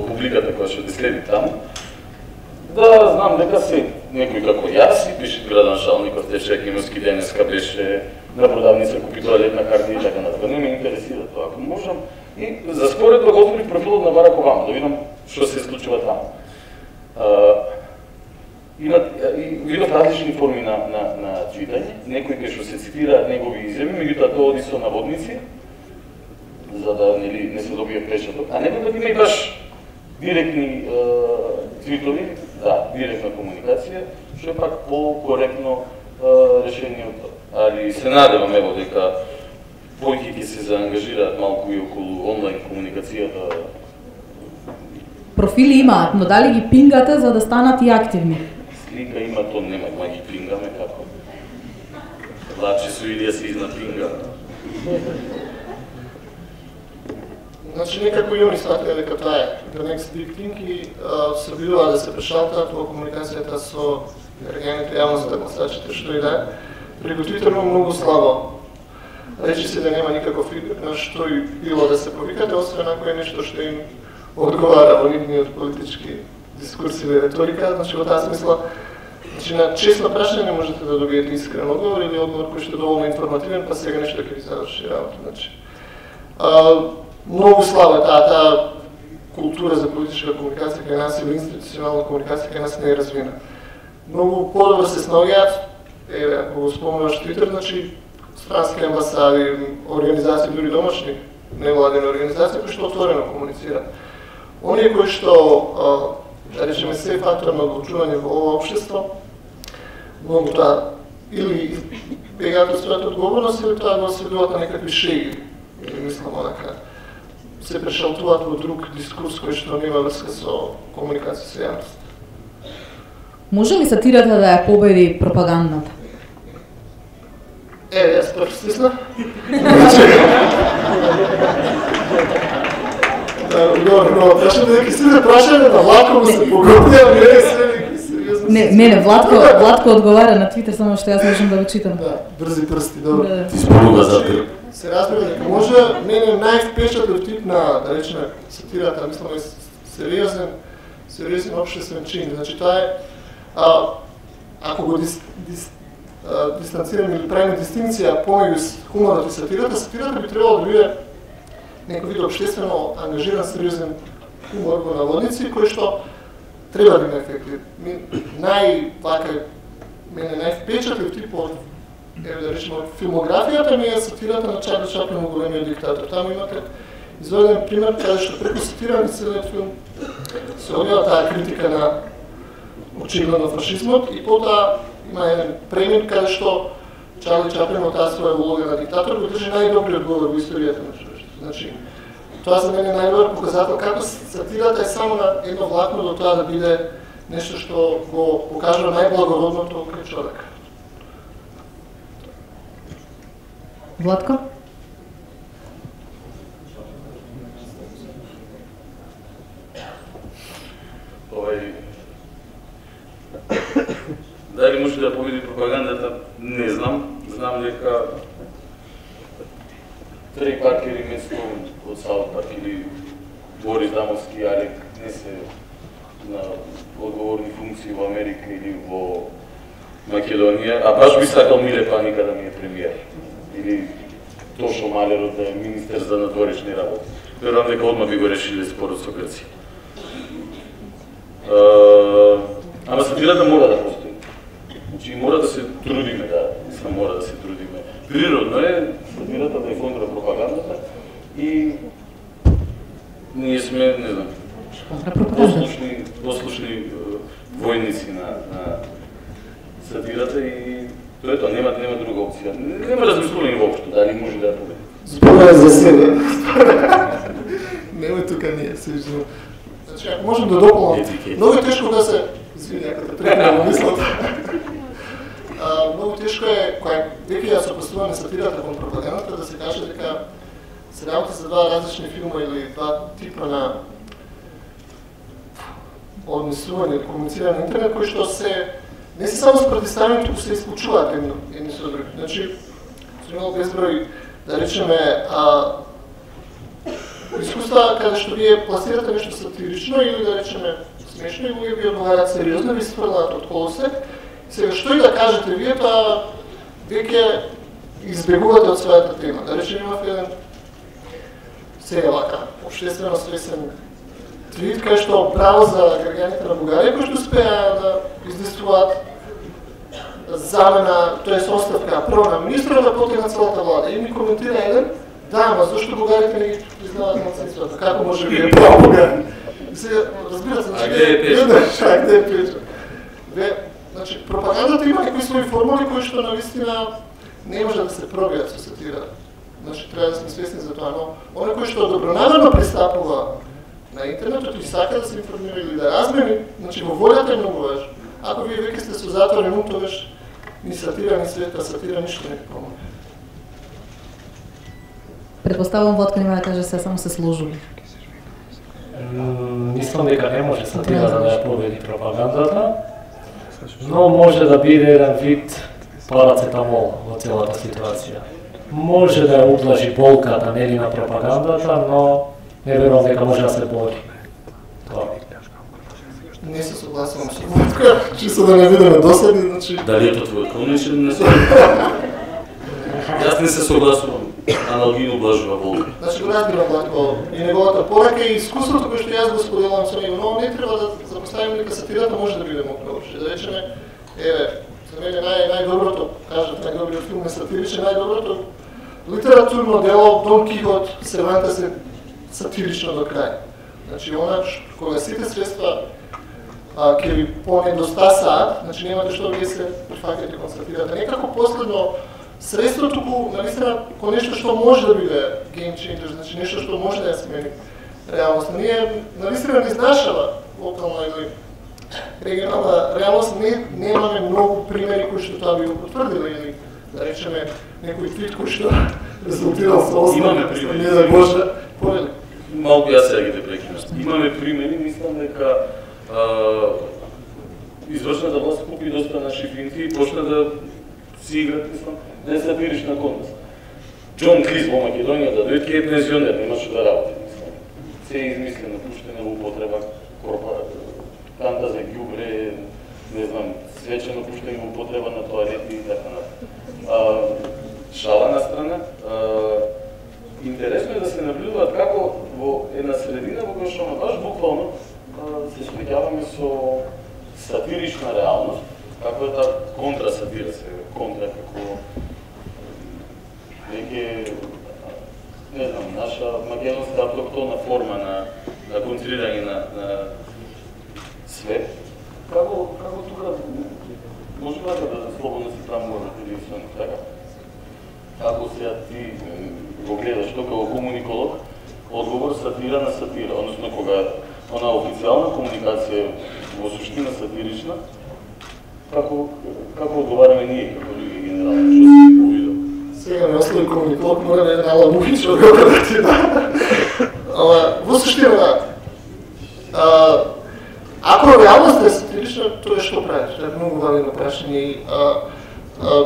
публиката која што те следи таму. Да знам дека се некој како јас и пише Градан Шалников, Стефчо Екимовски денеска беше на продавница, купи тоалетна карта и така натаму. Не ме интересира тоа, ако можам. И за споредба го отворив профилот на Барак Обама, да видам што се случува таму. Видов различни форми на читање, некои кај што се цитира негови изјави, меѓутоа тоа оди со наводници, за да не се добие печаток, а некој да има и баш директни твитови, да, директна комуникација, што е пак по-коректно решение од тоа. Али се надевам ево дека повеќе ќе се заангажираат малку и околу онлайн комуникацијата. Профили имаат, но дали ги пингате за да станат и активни? Слика има, то нема, ма ги пингаме како. Лаче со Илија се изнапинга. Значи, некако и они сватиле дека тоа е the next big thing и се обидува да се прешалтаат во комуникацијата со енергијаните јавност, гласачите, што и да е. Преку Твитер многу слабо. Речи се да нема никаков фидбек на што и било да се повикате, освен ако е нешто што им одговара во нивниот политички дискурс или реторика. Значи, во таа смисла, на честно прашање можете да добиете искрен одговор или одговор кој што е доволно информативен, па сега нешто ќе ви заврши работа. Значи, многу слаба таа култура за политичка комуникација кај нас или институционална комуникација кај нас не е развина. Многу подобро се снаоѓаат, ако го спомнуваш Твитер, значи странски амбасади, организации, дури домашни невладени организации кои што отворено комуницираат. Оние кои што, да речеме, се фактор на одлучување во ова општество, многу тоа или бегаат од својата одговорност, или тоа го осведуваат на некакви шеги, или мислам онака, се прешалтуваат во друг дискурс кој што нема врска со комуникација со јавност. Може ли сатирата да ја победи пропагандната? Јас прв стисна. Добро, прашам дека си да прашаме на Владко му се погубија, не се сериозно. Не, Владко одговара на Твитер, само што јас можам да го читам. Да, брзи прсти, добро. Ти спорува за се разбира дека може мене највпечатлив тип на, да речеме, сатирата, мислам е сериозен општествен чин. Значи тоа е, ако го дистанцираме или правиме дистинција помеѓу хуморот и сатирата, сатирата би требало да биде некој вид општествено ангажиран сериозен хумор во наводници, кој што треба да има ефекти. Мене највпечатлив тип од, да речеме, од филмографијата ми е сатирата на Чарли Чаплин во Големиот диктатор. Таму имате изведен пример каде што преку сатирани целиот филм се одвива таа критика на очигледно фашизмот и потоа има еден премин каде што Чарли Чаплин од таа своја улога на диктатор го држи најдобриот говор во историјата на човештвото. Значи, тоа за мене е најдобар показател како сатирата е само на едно влакно до тоа да биде нешто што го покажува најблагородното кај човек. Владко? Дали може да победи пропагандата, не знам. Знам дека Трей Паркер и Место од Саут Парк или Борис Дамовски и Алек не се на одговорни функции во Америка или во Македонија, а баш би сакал Миле Паника да ми е премиер. Или Тошо Малеров да е министер за надворешни работи. Верувам дека одма би го решиле спорот со Грција. Ама сатирата мора да постои. Значи мора да се трудиме, мора да се трудиме. Природно е сатирата да е контра пропагандата и ние сме, не знам, послушни војници на сатирата и тоа е тоа, нема друга опција. Нема размислување воопшто, дали може да победи. Зборува за себе. Нема тука ние, се виждаме. Значи, ако можем да дополнам, многу е тешко да се, извини, ако да прекинам мислата. Многу тешко е, кога веќе ја сопоставуваме сатирата кон пропагандата, да се каже дека се работи за два различни филма или два типа на однесување или комуницирање на интернет, кои што се не се само спротиставени, туку се исклучуваат едни со други. Значи, сум имал безброј, да речеме, искуства каде што вие пласирате нешто сатирично или да речеме смешно и луѓе ви одговарат сериозно, ви се фрлаат од колосек. Сега, што и да кажете вие, тоа веќе избегувате од својата тема. Да речеме, имав еден сега вака, обштествено свесен твит, кај што браво за граѓаните на Бугарија, кои што успеа да издействуваат замена, тоест оставка прво на министрот, да потоа на целата влада. И ми коментира еден, да, ама зашто бугарите не ги признаваат малцинствата? Како може би е право Бугарија? Сега, разбира се, значи, где е Печо? Значи, пропагандата има некои своји формули кои што навистина не може да се пробијат со сатира. Значи, треба да сме свесни за тоа, но оно кој што добронамерно пристапува на интернетот и сака да се информира или да размени, значи во волјата е многу важно. Ако вие веќе сте со затворен ум, тогаш ни сатира, ни света, сатира ништо не помага. Предпоставувам Владко нема да каже се, само се сложили. Мислам дека не може сатирата да ја победи пропагандата, но може да биде еден вид парацетамол во целата ситуација. Може да ја ублажи болката нели на пропагандата, но не верувам дека може да се бори. Не се согласувам со Владко, чисто да не бидеме досадни, значи... Дали е тоа твој клиничен не Јас не се согласувам. Аналогично ублажува болка. Значи го разбирам Владко и неговата порака и искуството кој што јас го споделувам со него, но не треба да запоставиме дека сатирата може да биде многу повеќе. Да речеме, за мене најдоброто, кажат, најдобриот филм е сатиричен, најдоброто литературно дело Дон Кихот, Сервантес е сатирично до крај. Значи, она кога сите средства ќе ви понедостасаат, значи немате што вие се прифаќате кон сатирата. Некако последно средство туку, навистина, кон нешто што може да биде game changer, значи нешто што може да ја смени реалност. Ние, навистина, не изнашава локална или регионална реалност, немаме многу примери кои што тоа би го потврдили, или да речеме некој твит кој што резултирал со основа. Имаме примери. Не да може повели. Малку јас сега ги те прекинам. Имаме примери, мислам дека извршната власт купи доста наши финти и почна да си играат, мислам, не сатирична контест. Џон Крис во Македонија да дојде е пензионер, немаше да работи. Се измислено, пуштена во употреба, канта за ѓубре, не знам, свечено пуштени во употреба на тоалети и така натаму. Шала на страна, интересно е да се наблюдуваат како во една средина во која што баш буквално се среќаваме со сатирична реалност, како е таа контрасатира се, контра како неке, не знам, наша македонска автохтона форма на концентрирање на свет. Како тука може да слободно се трамува или така? Како сега ти го гледаш тоа како комуниколог, одговор сатира на сатира, односно кога она официјална комуникација во суштина сатирична, како одговараме ние како луѓе генерално, што си увидел? Сега ме остави комуниколог, мора да е една логична одговор да ти да. Ама во суштина, ако реалноста е сатирична, тоа е што правиш, тоа е многу важно прашање и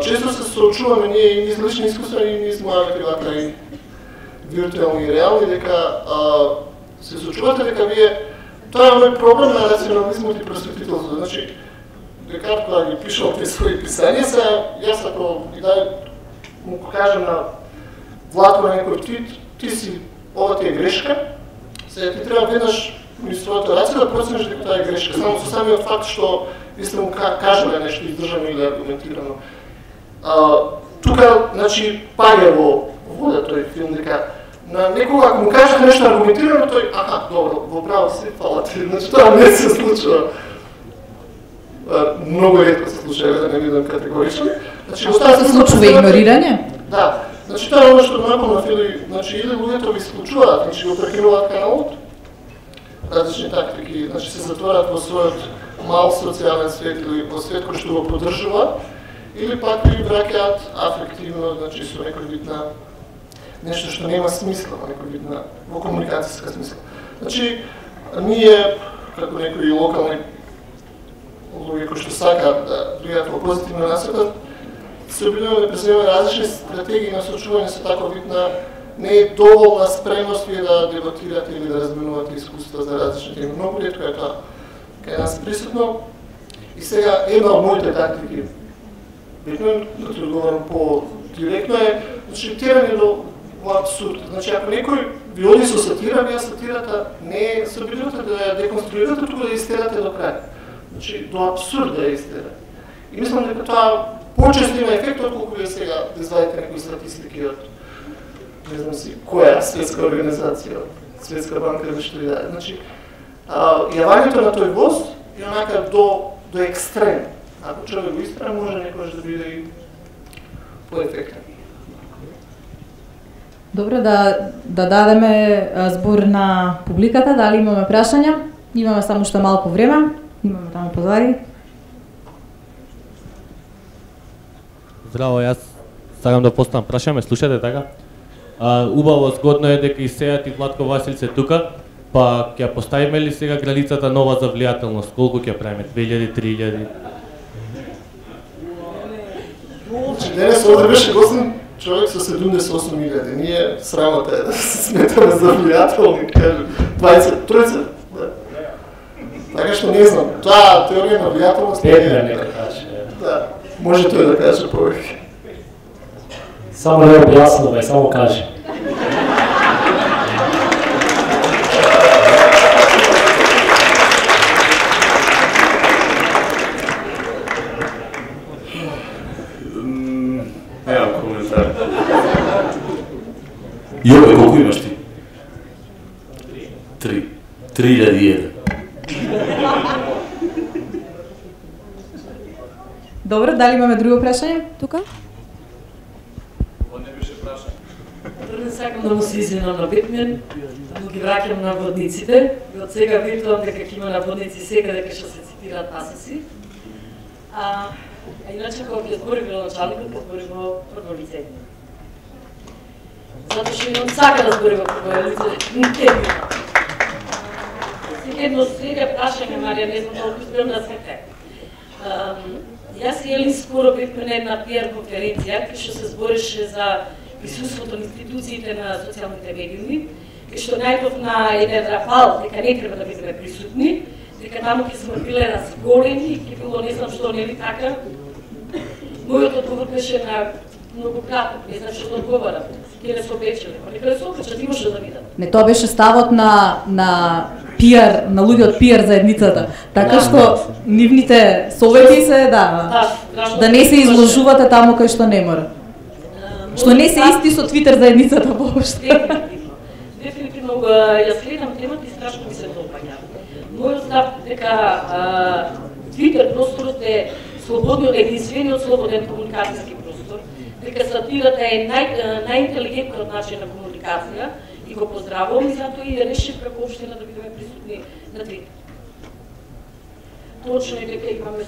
често се соочуваме ние низ лични искуства и низ мојавите вака и виртуелни и реални, дека се соочувате дека вие тоа е оној проблем на рационализмот и просветителството. Значи, Декарт кога ги пишал тие своји писања, јас ако и да му кажам на Владко на некој ти си, ова ти е грешка, сега ти треба веднаш низ својата рација да процениш дека тоа е грешка, само со самиот факт што ви сте му кажале нешто издржано или аргументирано. Тука, значи, паѓа во вода тој филм дека на некога ако му кажете нешто аргументирано, тој, добро, во право си, фала ти, значи тоа не се случува. Многу ретко се случува, да не видам категорично. Значи, Што се случува, игнорирање? Да, значи тоа е оно што наполна фили, значи или луѓето ви исклучуваат, значи го прекинуваат каналот, различни тактики, значи се затворат во својот мал социјален свет или во свет кој што го поддржува, или пак ви враќаат афективно, значи со некој вид на нешто што нема смисла, некој вид на во комуникацијска смисла. Значи, ние, како некои локални луѓе кои што сакаат да влијаат во позитивна насока, се обидуваме да преземаме различни стратегии на соочување со таков вид на не е доволна спремност вие да дебатирате или да разменувате искуства за различни теми. Многу ретко е тоа кај нас присутно. И сега една од моите тактики, битно да ти одговорам по-директно е, значи, тирање во абсурд. Значи, ако некој ви оди со сатира, вие сатирата не се обидувате да ја деконструирате, туку да ја истерате до крај. Значи, до абсурд да ја истерате. И мислам дека тоа почесто има ефект, отколку вие сега да извадите некои статистики од не знам си која светска организација, Светска банка или што и да е. Значи, јавањето на тој воз е онака до екстрем. Ако човек го истра, може некојаш да биде и поефектен. Добро, да дадеме збор на публиката, дали имаме прашања? Имаме само што малку време, имаме таму позади. Здраво, јас сакам да поставам прашање, слушате така? Убаво, згодно е дека и Сејат и Владко Василец е тука, па ќе поставиме ли сега границата нова за влијателност? Колку ќе правиме? 2000, 3000? Денес овде беше гостен човек со 78.000. Ние срамота е да се сметаме за влијателни, кажем, 20-30. Така што не знам, тоа теорија на влијателност не е. Нека каже. Да, може тој да каже повеќе. Само не објаснувај, само кажи. Немам коментар. Јове, колку имаш ти? 3. 3001. Добро, дали имаме друго прашање? Тука? Не сакам да му се извинам на Бетмен, но ги враќам на водниците. И од сега виртувам дека ќе има наводници секаде кај што се цитираат пасоси. А иначе кога ќе збори градоначалникот, ќе збори во прво лице. Затоа што имам сака да збори во прво лице, не ќе би. Едно сега прашање, Марија, не знам толку спремна сите. Јас и Елин скоро бевме на една пиар конференција, кај што се збореше за присуството на институциите на социјалните медиуми, кај што најдов на еден рапал дека не треба да бидеме присутни, дека таму ќе сме биле разгорени, ќе било не знам што, нели така. Мојот одговор беше на многу краток, не знам што да одговарам. Ќе не се обечеле, па нека да се обечат, имаше да видам. Не, тоа беше ставот на пиар, на луѓе од пиар заедницата. Така што нивните совети се да не се изложувате таму кај што не мора. Што не се исти со Твитер заедницата воопшто. Дефинитивно ја следам темата и страшно ми се допаѓа. Мојот став дека Твитер просторот е слободниот, единствениот слободен комуникацијски простор, дека сатирата е најинтелигентниот начин на комуникација и го поздравувам и затоа и решив како општина да бидеме присутни на Твитер. Точно е дека имаме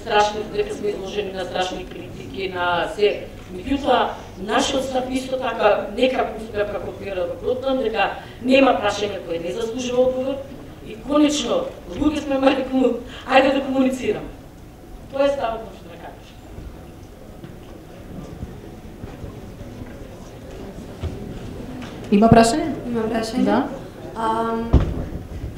дека сме изложени на страшни критики, на се. Меѓутоа, нашиот став исто така некако успеа како пиар да протнам, дека нема прашање кое не заслужува одговор и конечно, луѓе сме ајде да комуницираме. Тоа е ставот на што да кажеш. Има прашање? Има прашање. Да.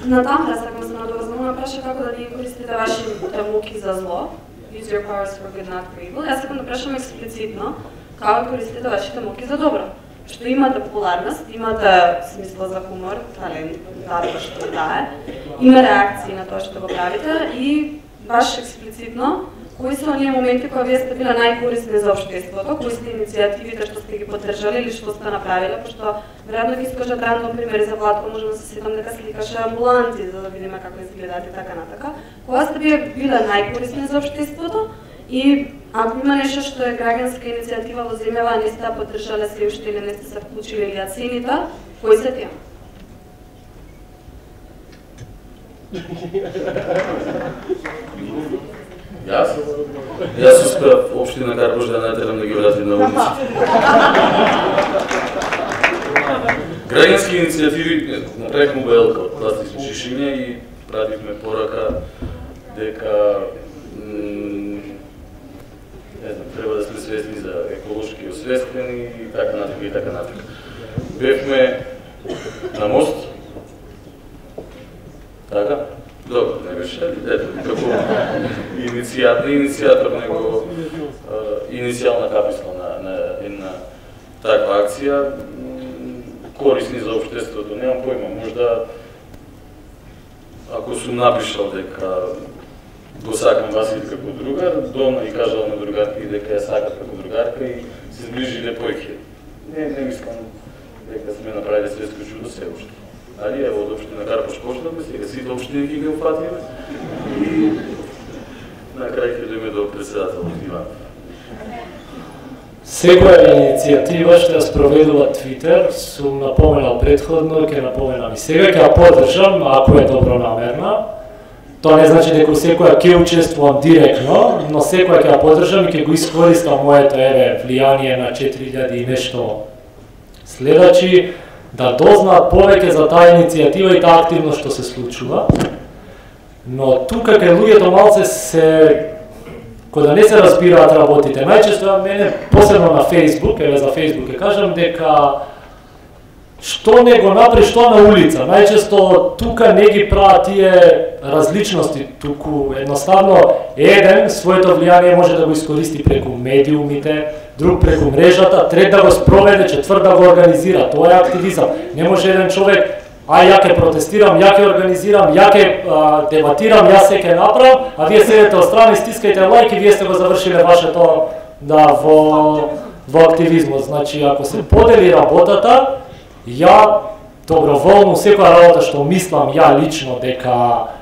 На таму сакам да се надоврзам на праша како да не користите вашите муки за зло. Use your powers for good, not for evil. Јас сакам да прашам експлицитно како користите вашите муки за добро. Што имате популарност, имате смисла за хумор, талент, дарба што да е, има реакции на тоа што го правите и баш експлицитно кои се оние моменти кои вие сте биле најкорисни за општеството, кои сте иницијативите што сте ги поддржали или што сте направиле, пошто веројатно ќе искажат рандом примери за Владко, можам да се сетам дека сликаше амбуланти за да видиме како изгледаат и така натака. Кога сте вие биле најкорисни за општеството и ако има нешто што е граѓанска иницијатива во земјава, не сте поддржале се уште или не сте се вклучили или ја цените, кои се тие? Јас успеав општина Карпош да натерам да ги вратим на улиците. Граѓански иницијативи направивме обелка од пластични шишиња и пративме порака дека треба да сме свесни за еколошки освестени и така натака и така натака. Бевме на мост. Така? Добро, не беше, ето, како иницијатор него, иницијална каписла на една таква акција, корисни за општеството, немам појма, можда ако сум напишал дека го сакам Васил како другар, дона и кажал на другарка и дека ја сакат како другарка и се зближиле појќе. Не мислам дека сме направиле светско чудо се уште. Али ево од општина Карпош почнавме, сега сите општини ги упатиме и на крај ќе дојме до председателот Иван. Секоја иницијатива што ја спроведува Твитер, сум напоменал предходно, ќе напоменам и сега, ќе ја поддржам ако е добронамерна. Тоа не значи дека секоја ќе учествувам директно, но секоја ќе ја поддржам и ќе го искористам моето влијание на 4000 и нешто следачи, да дознаат повеќе за таа иницијатива и таа активност што се случува. Но тука кај луѓето малце се кога не се разбираат работите. Најчесто мене посебно на Facebook, еве за Facebook ќе кажам дека што не го направи, што на улица. Најчесто тука не ги прават тие различности, туку едноставно еден своето влијание може да го искористи преку медиумите, друг преку мрежата, трет да го спроведе, четврт да го организира. Тоа е активизам. Не може еден човек, ја ќе протестирам, ја ќе организирам, ја ќе дебатирам, ја се ќе направам, а вие седете отстрани, стискајте лајк и вие сте го завршиле вашето во активизмот. Значи, ако се подели работата, ја доброволно секоја работа што мислам ја лично дека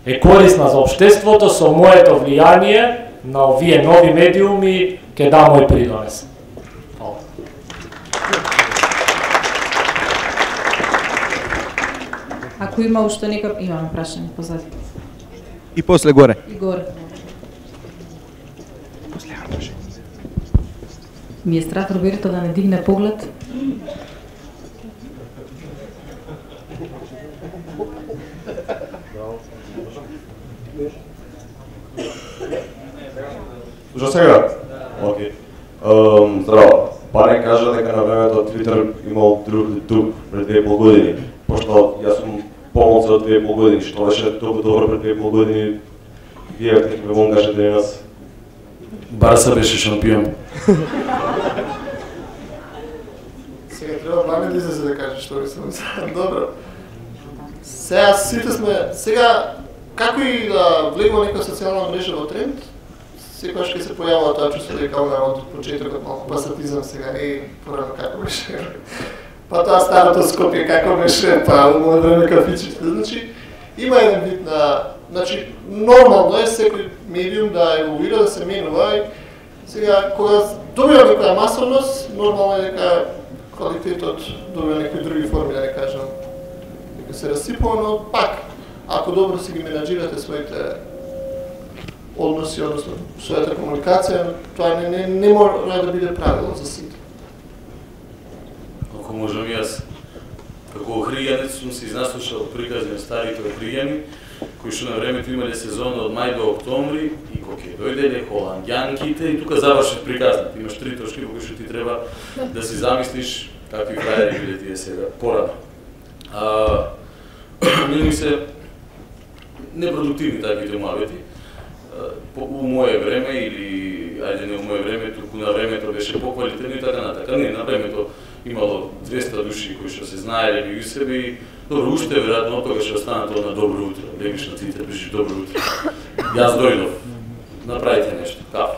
е корисна за општеството, со моето влијание на овие нови медиуми ќе дам мој придонес. Ако има уште некој, имаме прашање позади. И после горе. И горе. Ми е страх Роберто да не дигне поглед. Слуша сега? Окей. Здраво. Баре кажа дека на времето од Твитер имал друг пред 2,5 години, пошто јас сум помалку од 2,5 години, што беше толку добро пред 2,5 години, вие ќе ме кажете денес. Барса беше шампион. Сега треба Ваня да излезе да каже што ви сум. Добро. Сега сите сме, сега како и да влегува некоја социјална мрежа во тренд, секогаш ќе се појавува тоа чувство дека од почетокот малку пасатизам сега порано како беше. Па тоа старото Скопје како беше, па у моје време кафичите. Значи има еден вид на, значи нормално е секој медиум да еволуира, да се менува и сега кога добива некоја масовност, нормално е дека квалитетот добива некои други форми, да не кажам, дека се расипува, но пак ако добро си ги менаџирате своите односи, односно својата комуникација, тоа не мора да биде правило за сите. Ако можам јас, како охријанец сум се изнаслушал приказни од старите охријани, кои што на времето имале сезона од мај до октомври и кога ќе дојделе холандјанките и тука завршат приказните. Имаш 3 точки по кои што ти треба да си замислиш какви фраери биле тие сега порано. Мени се непродуктивни таквите муабети. У моје време или ајде не у моје време, туку на времето беше поквалитетно и така натака. Не, на времето имало 200 души кои што се знаеле меѓу себе и добро, уште веројатно од тога ќе останат на добро утро. Легнеш на Твитер, пишеш добро утро. Јас дојдов. Направите нешто. Кафе.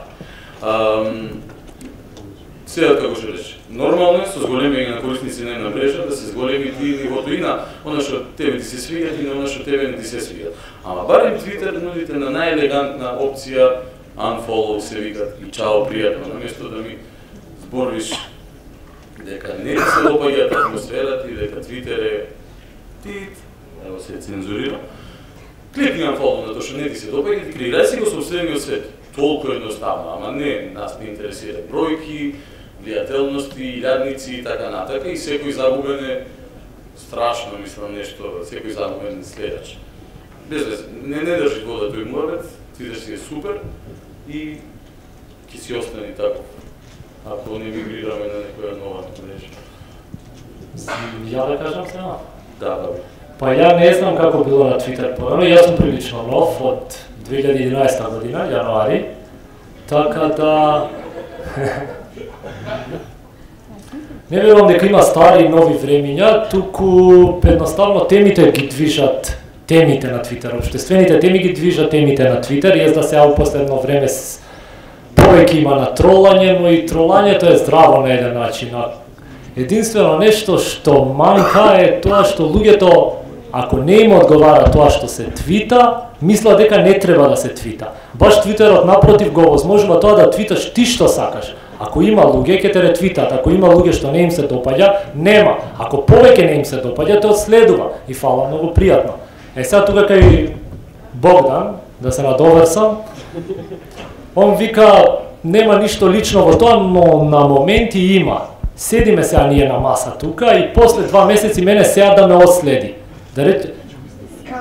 Сега како што рече, нормално е со зголемење на корисници на една мрежа да се зголеми ти нивото и на она што тебе ти се свиѓа и на она што тебе не ти се свиѓа. Ама барем Твитер нудите на најелегантна опција unfollow се викат и чао пријатно, наместо да ми збориш дека не ти се допаѓа атмосферата и дека Твитер е тит, ево се цензурира. Кликни unfollow на тоа што не ти се допаѓа и креирај си го собствениот свет. Толку едноставно, ама не, нас не интересира бројки, влијателности, илјадници и така натака и секој загубен е страшно, мислам, нешто, секој загубен следач. Без вез, не држи вода тој муабет, Твитер си е супер и ќе си остане таков, ако не мигрираме на некоја нова мрежа. Ја да кажам сега? Да. Па ја не знам како било на Твитер порано, јас сум прилично нов од 2011 година, јануари, така да не верувам дека има стари и нови времиња, туку едноставно темите ги движат темите на Твитер, општествените теми ги движат темите на Твитер, јас да сега у последно време повеќе има на тролање, но и тролањето е здраво на еден начин. Единствено нешто што манка е тоа што луѓето, ако не им одговара тоа што се твита, мисла дека не треба да се твита. Баш Твитерот напротив го возможува тоа да твиташ ти што сакаш. Ако има луѓе ќе те ретвитат, ако има луѓе што не им се допаѓа, нема. Ако повеќе не им се допаѓа, тоа следува и фала многу пријатно. Сега тука кај Богдан, да се надоврсам, он вика нема ништо лично во тоа, но на моменти има. Седиме сега ние на маса тука и после 2 месеци мене сега да ме одследи.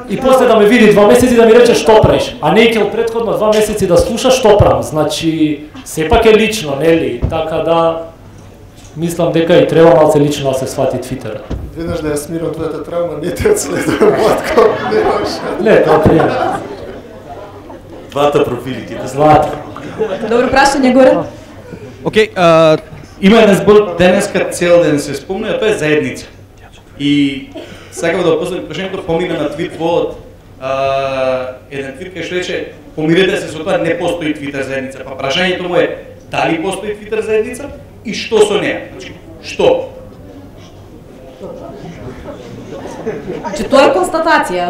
И после да ме види 2 месеци да ми рече што правиш, а не ќе од претходно 2 месеци да слуша што правам. Значи, сепак е лично, нели? Така да мислам дека и треба малце лично да се свати Твитерот. Веднаш да ја смирам твојата травма, не те одследувам, Владко, немаш. Не, тоа пријатно. Двата профили ти Злата. Добро прашање горе. Океј, има еден збор денеска цел ден се спомнува, тоа е заедница. И сакам да поставам прашањето, помина на твит волот, еден твит кај што рече помирете се со тоа, не постои Твитер заедница. Па прашањето му е дали постои Твитер заедница и што со неа? Значи, што? Че тоа е констатација,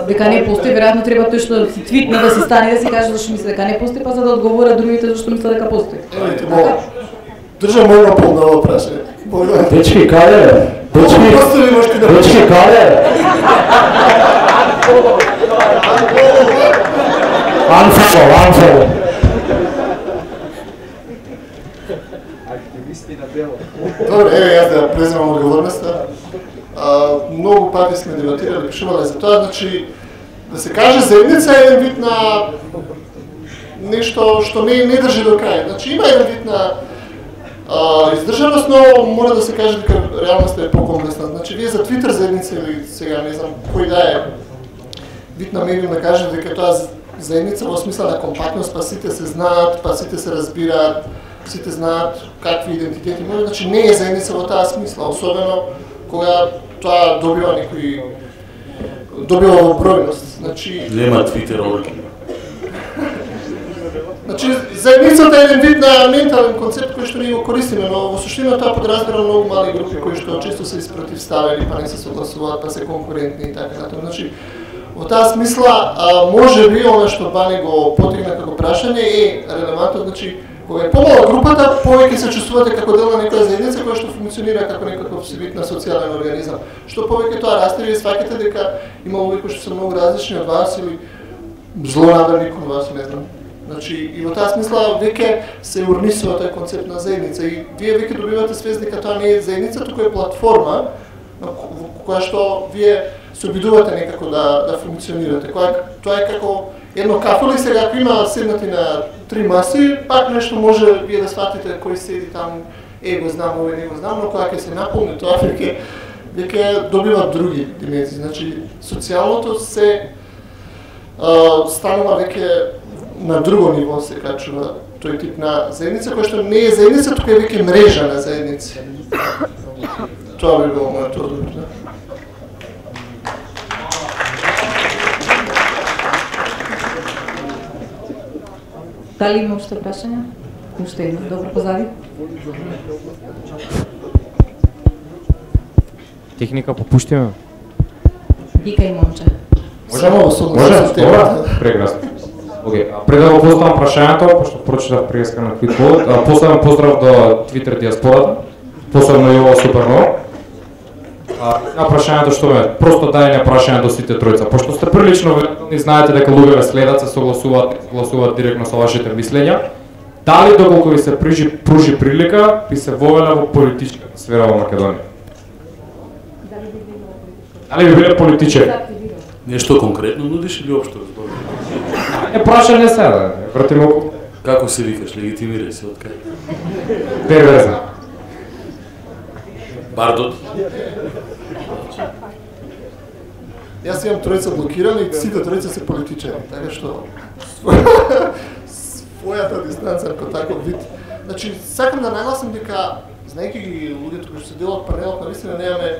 дека не постои, веројатно треба тој што си твитна да си стане да си каже зашто мисли дека не постои, па за да одговорат другите зашто мислат дека постои. Држам мојно полно ово прашање. Дечки, каде бе? Дечки, каде бе? Unfollow. Активисти на дело. Добре, еве јас да преземам одговорноста. Многу пати сме дебатирали, пишувале за тоа, значи да се каже заедница е еден вид на нешто што не држи до крај. Значи има еден вид на издржаност, но мора да се каже дека реалноста е по-комплексна. Значи вие за Твитер заедница или сега не знам кој да е вид на медиум да каже дека тоа заедница во смисла на компактност, па сите се знаат, па сите се разбираат, сите знаат какви идентитети имаат, значи не е заедница во таа смисла, особено кога тоа добива во бројност. Значи нема Твитер орги. Значи заедницата е еден вид на ментален концепт кој што ние го користиме, но во суштина тоа подразбира многу мали групи кои што често се испративставени, па не се согласуваат, па се конкурентни и така натаму. Значи во таа смисла може би она што Бани го потигна како прашање е релевантно, значи кога е помала групата, повеќе се чувствувате како дел на некоја заедница која што функционира како некаков вид на социјален организам. Што повеќе тоа расте, вие сваќате дека има луѓе кои што се многу различни од вас или злонамерни кон вас, не знам. Значи и во таа смисла веќе се урнисува тој концепт на заедница и вие веќе добивате свест дека тоа не е заедница, туку е платформа во која што вие се обидувате некако да функционирате. Тоа е како едно кафеле, сега ако има седнати на 3 маси, пак нешто може вие да сватите кој седи таму, го знам, овој не го знам, но кога ќе се наполни тоа веќе добива други димензии. Значи социјалното се станува веќе на друго ниво се качува тој тип на заедница, која што не е заедница, туку е веќе мрежа на заедници. Тоа би било мојот одговор. Дали има уште прашања? Уште има. Добро, позади. Техника попуштиме. Викај, момче. Може? Добра? Прекрасно. Океј, пред да го поставам прашањето, пошто прочитав преска на Твитболот, посебен поздрав до Твитер диаспората, посебно и ова суперно. На прашањето што ме, просто дајање прашање до сите тројца, пошто сте прилично веројатни, знаете дека луѓе следат, се согласуваат директно со вашите мислења. Дали доколку ви се пружи прилика, би се вовеле во политичката сфера во Македонија? Дали би биле политичари? Нешто конкретно нудиш или општо збор? Не прашање сега, вратиме околу. Како се викаш, легитимирај се, од кај? Перверзен. Бардот? Јас имам тројца блокирани и сите тројца се политичари, така што својата дистанца како таков вид. Значи, сакам да нагласам дека, знаејќи ги луѓето кои што се дел од панелот, навистина немаме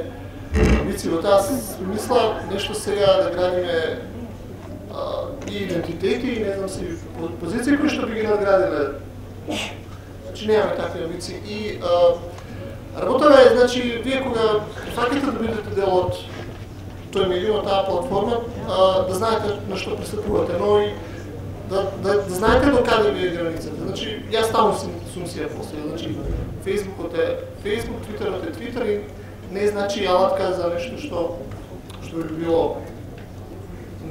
амбиции во таа смисла, нешто сега да градиме и идентитети и не знам си позиции кои што би ги надградиле. Значи, немаме такви амбиции. И работава е, значи, вие кога факите да бидете дел од тој медиум, таа платформа, да знаете на што пристапувате, но и да знаете до каде ви е границата. Значи, јас таму сум си ја поставил. Значи, Фејсбукот е Фејсбук, Твитерот е Твитер и не значи алатка за нешто што би било,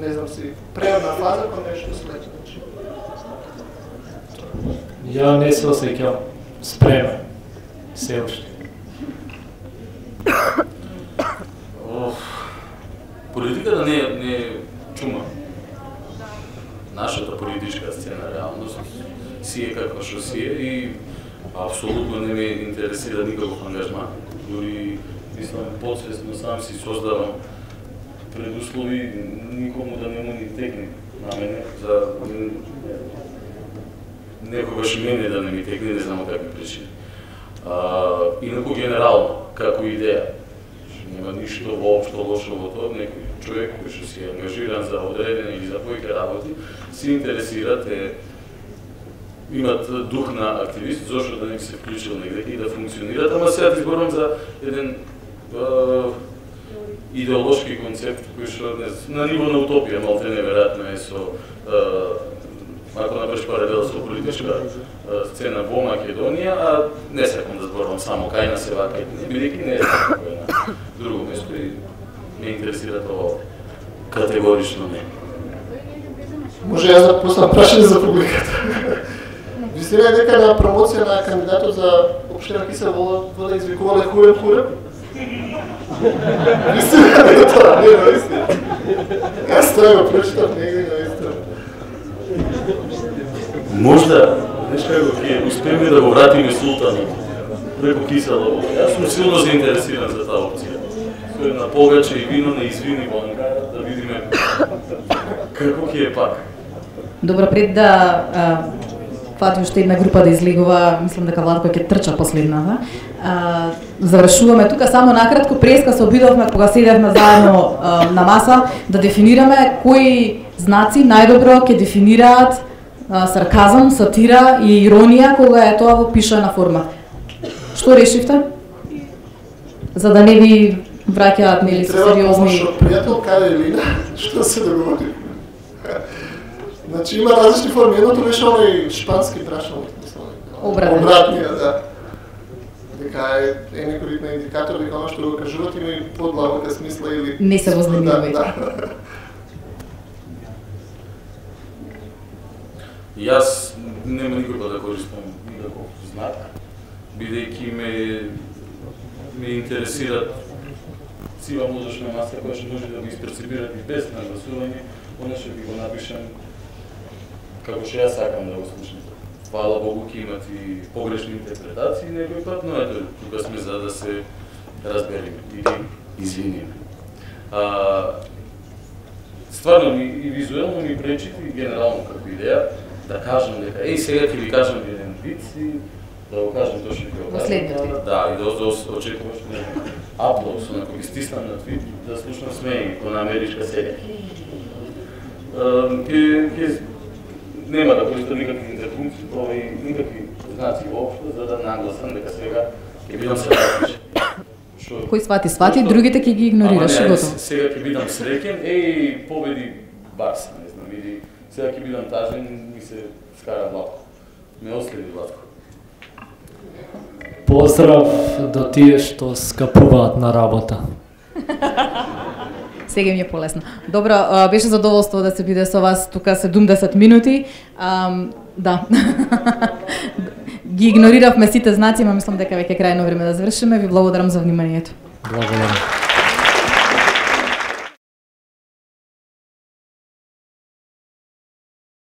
не знам си, преодна фаза кон нешто след. Значи. Ја не се осеќам спремен, се уште. Политиката не е чума. Нашата политичка сцена реалност си е како што си е и апсолутно не ме интересира никаков ангажман. Дори мислам подсвесно сам си создавам предуслови никому да не му ни текне на мене за некогаш мене да не ми текне, не знам какви причини. Инаку генерално, како идеја, нема ништо воопшто лошо во тоа, некој човек кој што си е ангажиран за одредени или за поеќе работи, се интересираат, имат дух на активист, зошто да не се вклучил негде и да функционираат, ама сега ти зборувам за еден идеолошки концепт кој што на ниво на утопија малте неверојатно е со ако направиш паралел со политичка сцена во Македонија, а не сакам да зборувам само кај на сева, бидејќи не е како на друго место и ме интересира тоа категорично не. Може јас да поставам прашање за публиката. Вистина е дека на промоција на кандидатот за општина Киса Вода извикувале хуреп. Вистина е тоа, не е вистина. Јас тоа го прочитав негде на вистина. Можда, нешто ќе успееме да го вратиме султанот. преку кисела вода. Јас сум силно заинтересиран за таа опција. Со една погаче и вино на извини банка, да видиме како ќе е пак. Добро, пред да фати уште една група да излегува, мислам дека Владко ќе трча последната. Завршуваме тука, само накратко, преска се обидовме кога седевме заедно на маса да дефинираме кои знаци најдобро ќе дефинираат сарказам, сатира и иронија кога е тоа во пишана форма. Што решивте? За да не ви враќаат нели се сериозни. Треба помош од пријател кај Елина, што се договори. Значи има различни форми, едното беше оној шпански прашал, обратниот, да. Дека е некој вид на индикатор, дека оно што го кажуват има и подлабока смисла или... Не се вознемирувајте. Да. Јас нема никога да користам никаков знак, бидејќи ме интересират сива мозочна маса која што може да го исперципират и без нагласување, она што би го напишам како што јас сакам да го слушам. Фала Богу ќе имат и погрешни интерпретации некој пат, но ето, тука сме за да се разбериме или извиниме. Стварно и визуелно ми пречи и генерално како идеја да кажам дека сега ќе ви кажам еден виц и да го кажам точно ќе го кажам. Да, и да очекуваш аплауз, онако ги стиснам на твит, да слушам смеи на америчка серија. Нема да користам никакви интерпункции, никакви знаци воопшто, за да нагласам дека сега ќе бидам среќен. Кој свати, другите ќе ги игнорираш и готово. Сега ќе бидам среќен, победи Барса, не знам, или сега ќе бидам тажен, ми се скара Владко. Ме оследи Владко. Поздрав до тие што скапуваат на работа. Сега ми е полесно. Добро, беше задоволство да се биде со вас тука 70 минути. Да. Ги игнориравме сите знаци, но мислам дека веќе крајно време да завршиме. Ви благодарам за вниманието. Благодарам.